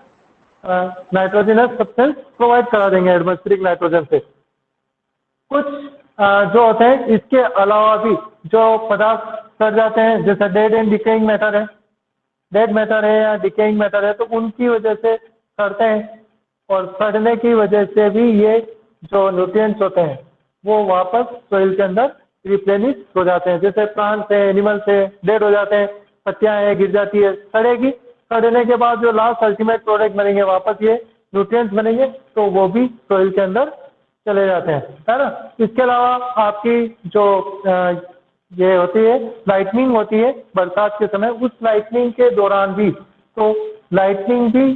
सब्सटेंस प्रोवाइड करा देंगे एटमॉस्फेरिक नाइट्रोजन से। कुछ जो होते हैं इसके अलावा भी जो पदार्थ सड़ जाते हैं, जैसे डेड एंड डिकेइंग मैटर है, डेड मैटर है या डिकेइंग मैटर है, तो उनकी वजह से सड़ते हैं और सड़ने की वजह से भी ये जो न्यूट्रिएंट्स होते हैं वो वापस सॉइल के अंदर रिप्लेनिश हो जाते हैं। जैसे प्लांट्स है, एनिमल्स है, डेड हो जाते हैं, पत्तियां है, गिर जाती है, सड़ेगी, सड़ने के बाद जो लास्ट अल्टीमेट प्रोडक्ट बनेंगे वापस ये न्यूट्रिएंट्स बनेंगे, तो वो भी सॉइल के अंदर चले जाते हैं, है ना। इसके अलावा आपकी जो ये होती है लाइटनिंग होती है बरसात के समय, उस लाइटनिंग के दौरान भी, तो लाइटनिंग भी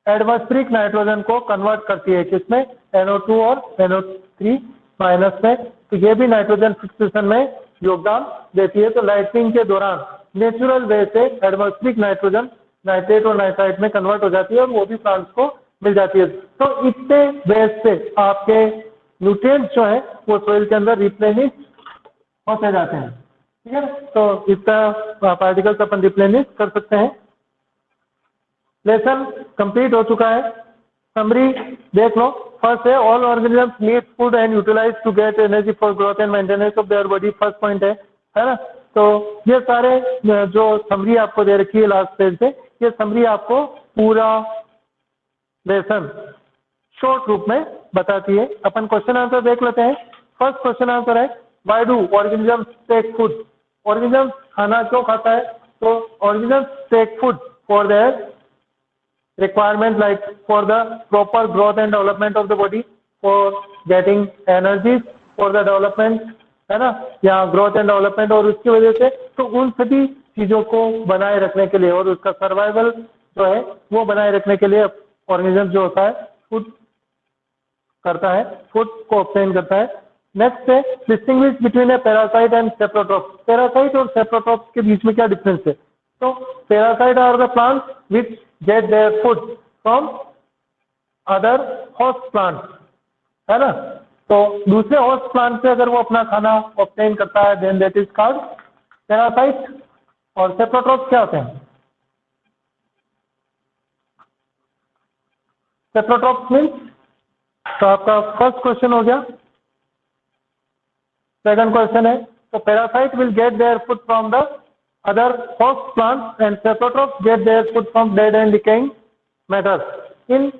एटमॉस्फेरिक नाइट्रोजन को कन्वर्ट करती है, किसमें? NO2 और NO3 माइनस में। तो ये भी नाइट्रोजन फिक्सेशन में योगदान देती है। तो लाइटनिंग के दौरान नेचुरल वे से एटमॉस्फेरिक नाइट्रोजन नाइट्रेट और नाइट्राइट में कन्वर्ट हो जाती है और वो भी प्लांट्स को मिल जाती है। तो इतने बेस से आपके न्यूट्रिएंट्स जो है वो सॉइल के अंदर रिप्लेनिश होते जाते हैं, ठीक है। तो इसका पार्टिकल्स अपन रिप्लेनिश कर सकते हैं। लेसन कंप्लीट हो चुका है। समरी देख लो। फर्स्ट है all organisms need food and utilise to get energy for growth and maintenance of their body, first point है ना। तो ये सारे जो समरी आपको दे रखी है लास्ट पेज पे, ये समरी आपको पूरा लेसन शॉर्ट रूप में बताती है। अपन क्वेश्चन आंसर देख लेते हैं। फर्स्ट क्वेश्चन आंसर है why do organisms take food. Organisms खाना क्यों खाता है? तो organisms take food for their requirement like for the proper growth and development of the body, for getting energies for the development, है ना, या growth and development, और उसकी वजह से तो उन सभी चीजों को बनाए रखने के लिए और उसका सर्वाइवल जो है वो बनाए रखने के लिए ऑर्गेनिज्म जो होता है फूड करता है, फूड को ऑब्टेन करता है। नेक्स्ट है distinguish between a parasite and saprotrophs. Parasite और सेप्रोट्रॉप्स के बीच में क्या डिफरेंस है? तो parasite are the plants which get their food from other host plants, है ना। तो दूसरे होस्ट प्लांट से अगर वो अपना खाना ऑब्टेन करता है then that is called parasite. और सेप्रोट्रॉप्स क्या होते हैं? सेप्रोट्रॉप्स मीन्स, तो आपका फर्स्ट क्वेश्चन हो गया। सेकंड क्वेश्चन है तो parasite will get their food from the other host plants and saprotrophs get their food from dead and decaying matters. In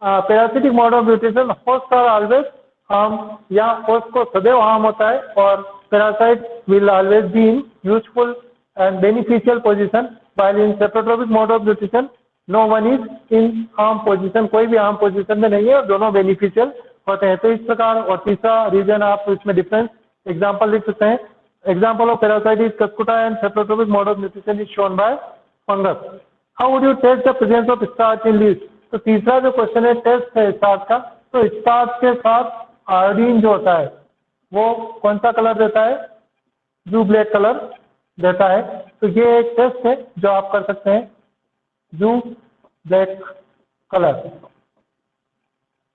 parasitic mode of nutrition host are always harm, या host को सदैव harm होता है, और parasite will always be in useful and beneficial position, while in saprotrophic mode of nutrition no one is in harm position, कोई भी harm position में नहीं है और दोनों बेनिफिशियल होते हैं। तो इस प्रकार, और तीसरा रीजन आप इसमें डिफरेंस एग्जाम्पल लिख सकते हैं। Example of parasite is cuscuta and saprotrophic mode of nutrition is shown by fungus. How would you test the presence of starch in leaves? तो तीसरा जो क्वेश्चन है टेस्ट है स्टार्च का। तो स्टार्च के साथ आयोडीन जो होता है वो कौन सा कलर देता है? ब्लू ब्लैक कलर देता है। तो ये एक टेस्ट है जो आप कर सकते हैं, ब्लू ब्लैक कलर।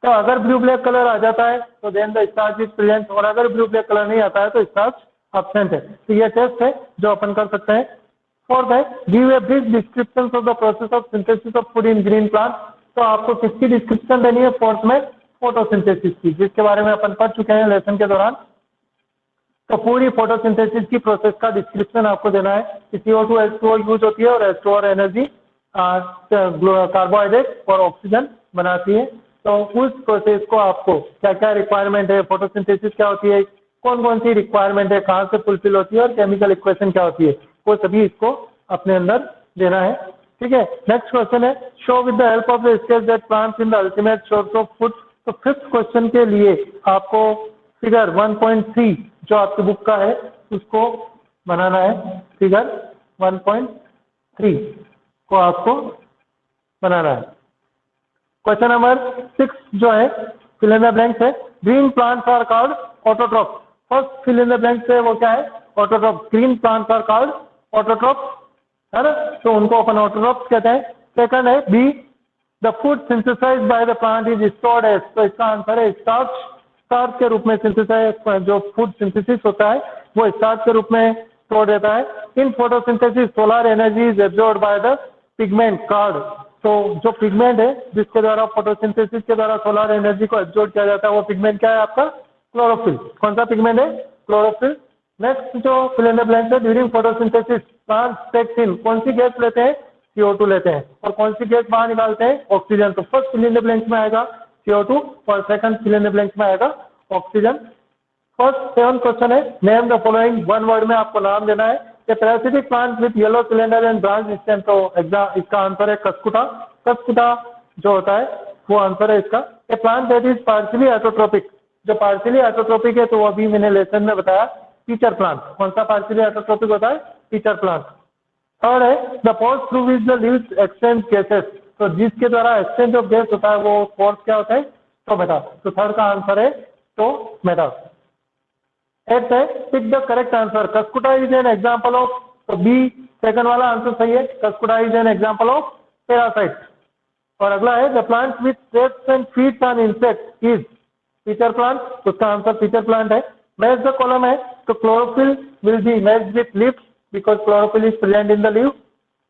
तो अगर ब्लू ब्लैक कलर आ जाता है तो then the starch is present, और अगर ब्लू ब्लैक कलर नहीं आता है तो स्टार्च एब्सेंट है। तो ये टेस्ट है जो अपन कर सकते हैं। फोर्थ है give a brief description of the process of synthesis of food in green plant. तो आपको किसकी डिस्क्रिप्शन देनी है? फोर्थ में फोटोसिंथेसिस की, जिसके बारे में अपन पढ़ चुके हैं लेसन के दौरान। तो पूरी फोटोसिंथेसिस की प्रोसेस का डिस्क्रिप्शन आपको देना है कि CO2 H2O यूज होती है और H2O और एनर्जी कार्बोहाइड्रेट और ऑक्सीजन बनाती है। तो उस प्रोसेस को आपको क्या क्या रिक्वायरमेंट है, फोटोसिंथेसिस क्या होती है, कौन कौन सी रिक्वायरमेंट है, कहाँ से फुलफिल होती है, और केमिकल इक्वेशन क्या होती है, वो सभी इसको अपने अंदर देना है। ठीक है। नेक्स्ट क्वेश्चन है show with the help of the sketch that plants in the ultimate source of food. तो फिफ्थ क्वेश्चन के लिए आपको फिगर 1.3 जो आपकी बुक का है उसको बनाना है। फिगर 1.3 को आपको बनाना है। क्वेश्चन नंबर 6 जो है फिल इन द ब्लैंक्स है। Green plants are called autotrophs. First fill in the blanks है वो क्या है? Autotrophs. Green plants are called autotrophs, है ना, तो उनको अपन ऑटोट्रॉप्स कहते हैं। सेकंड है b the food synthesized by the plant is stored as. तो इसका आंसर है स्टार्च। स्टार्च के रूप में सिंथेसाइज, जो फूड सिंथेसिस होता है वो स्टार्च के रूप में स्टोर रहता है। In photosynthesis solar energy is absorbed by the pigment card. तो जो पिगमेंट है जिसके द्वारा फोटोसिंथेसिस के द्वारा सोलर एनर्जी को एब्जॉर्ब किया जाता है वो पिगमेंट क्या है आपका? क्लोरोफिल। कौन सा पिगमेंट है? क्लोरोफिल। नेक्स्ट जो फिल इन द ब्लैंक्स है during photosynthesis plants takes in. कौन सी गैस लेते हैं? CO2 लेते हैं। और कौन सी गैस बाहर निकालते हैं? ऑक्सीजन। तो first fill in the blanks में आएगा CO2 और second fill in the blanks में आएगा ऑक्सीजन। फर्स्ट 7 क्वेश्चन है name the following. One word में आपको नाम देना है। Parasitic plant with yellow cylinder and branch stem. तो इसका आंसर है कस्कुटा। कस्कुटा जो होता है वो आंसर है इसका। A plant that is partially autotrophic. जो पार्शियली ऑटोट्रोपिक है तो वो अभी मैंने लेसन में बताया टीचर प्लांट। कौन सा पार्शियली ऑटोट्रोपिक होता है? Teacher plant. थर्ड है the force through which the leaves exchange gases. तो जिसके द्वारा एक्सचेंज ऑफ गैस होता है वो फोर्स क्या होता है? टोमेटा। तो थर्ड का आंसर है टोमेटा। एट है pick the correct answer. Cuscuta is an example of. तो बी सेकंड वाला आंसर सही है। Cuscuta is an example of parasite. और अगला है the plant which traps and feeds on insect is pitcher plant. उसका आंसर टीचर प्लांट है। Match the column है तो chlorophyll will be matched with leaves because chlorophyll is present in the leaf.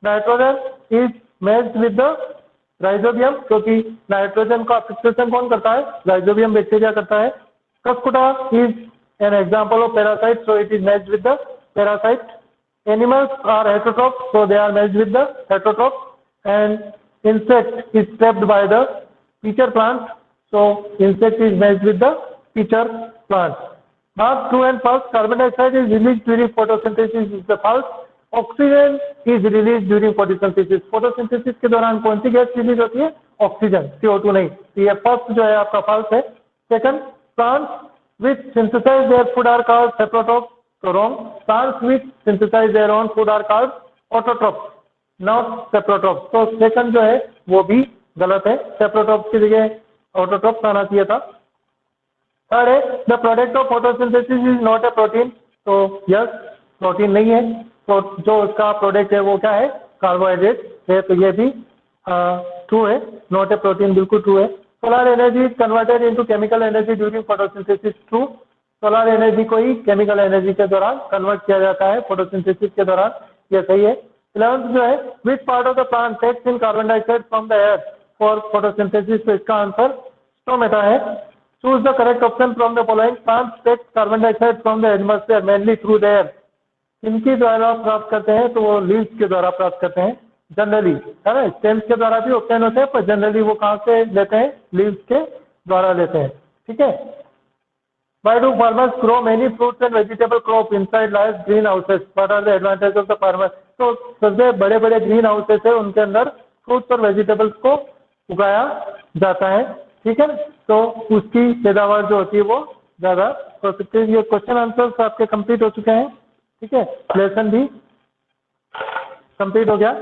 Nitrogen is matched with the rhizobium क्योंकि nitrogen का fixation कौन करता है? Rhizobium bacteria करता है। Cuscuta is an example of parasite, so it is matched with the parasite. Animals are heterotrophs, so they are matched with the heterotrophs. And insect is trapped by the teacher plant, so insect is matched with the teacher plant. Mark true and false. Carbon dioxide is released during photosynthesis is the false. Oxygen is release during photosynthesis. Photosynthesis के दौरान कौन सी gas release होती है? Oxygen, CO2 नहीं। तो ये first जो है आपका फॉल्स है। Second, plants which synthesize their food are called saprotrophs, so wrong. Plants which synthesize their own food are called autotrophs, not saprotrophs. तो सेकंड जो है वो भी गलत है, saprotrophs की जगह autotrophs आना चाहिए था। थर्ड है, the product of photosynthesis is not a protein. तो यस, प्रोटीन नहीं है। तो जो उसका प्रोडक्ट है वो क्या है? कार्बोहाइड्रेट है। तो ये भी ट्रू है, नॉट ए प्रोटीन, बिल्कुल ट्रू है। Solar energy is converted into chemical energy during photosynthesis, true. Solar energy को ही केमिकल एनर्जी के दौरान कन्वर्ट किया जाता है फोटोसिंथेसिस के दौरान, ये सही है। 11th जो है, which part of the plant takes in carbon dioxide from the air for photosynthesis. तो इसका आंसर स्टोमेटा है। Choose the correct option from the following. Plants takes carbon dioxide from the atmosphere mainly through the air. किनके द्वारा प्राप्त करते हैं? तो वो लीव्स के द्वारा प्राप्त करते हैं जनरली, है ना। स्टेम्स के द्वारा भी ऑप्टेन होते हैं, पर जनरली वो कहाँ से लेते हैं? लीव्स के द्वारा लेते हैं, ठीक है। Why do farmers grow many fruits and vegetable crop inside large greenhouses? What are the advantages of the farmers? तो सबसे बड़े बड़े ग्रीन हाउसेस है, उनके अंदर फ्रूट्स और वेजिटेबल्स को उगाया जाता है, ठीक है। तो उसकी पैदावार जो होती है वो ज्यादा हो सकती है। ये क्वेश्चन आंसर्स आपके कंप्लीट हो चुके हैं, ठीक है। लेसन भी कंप्लीट हो गया।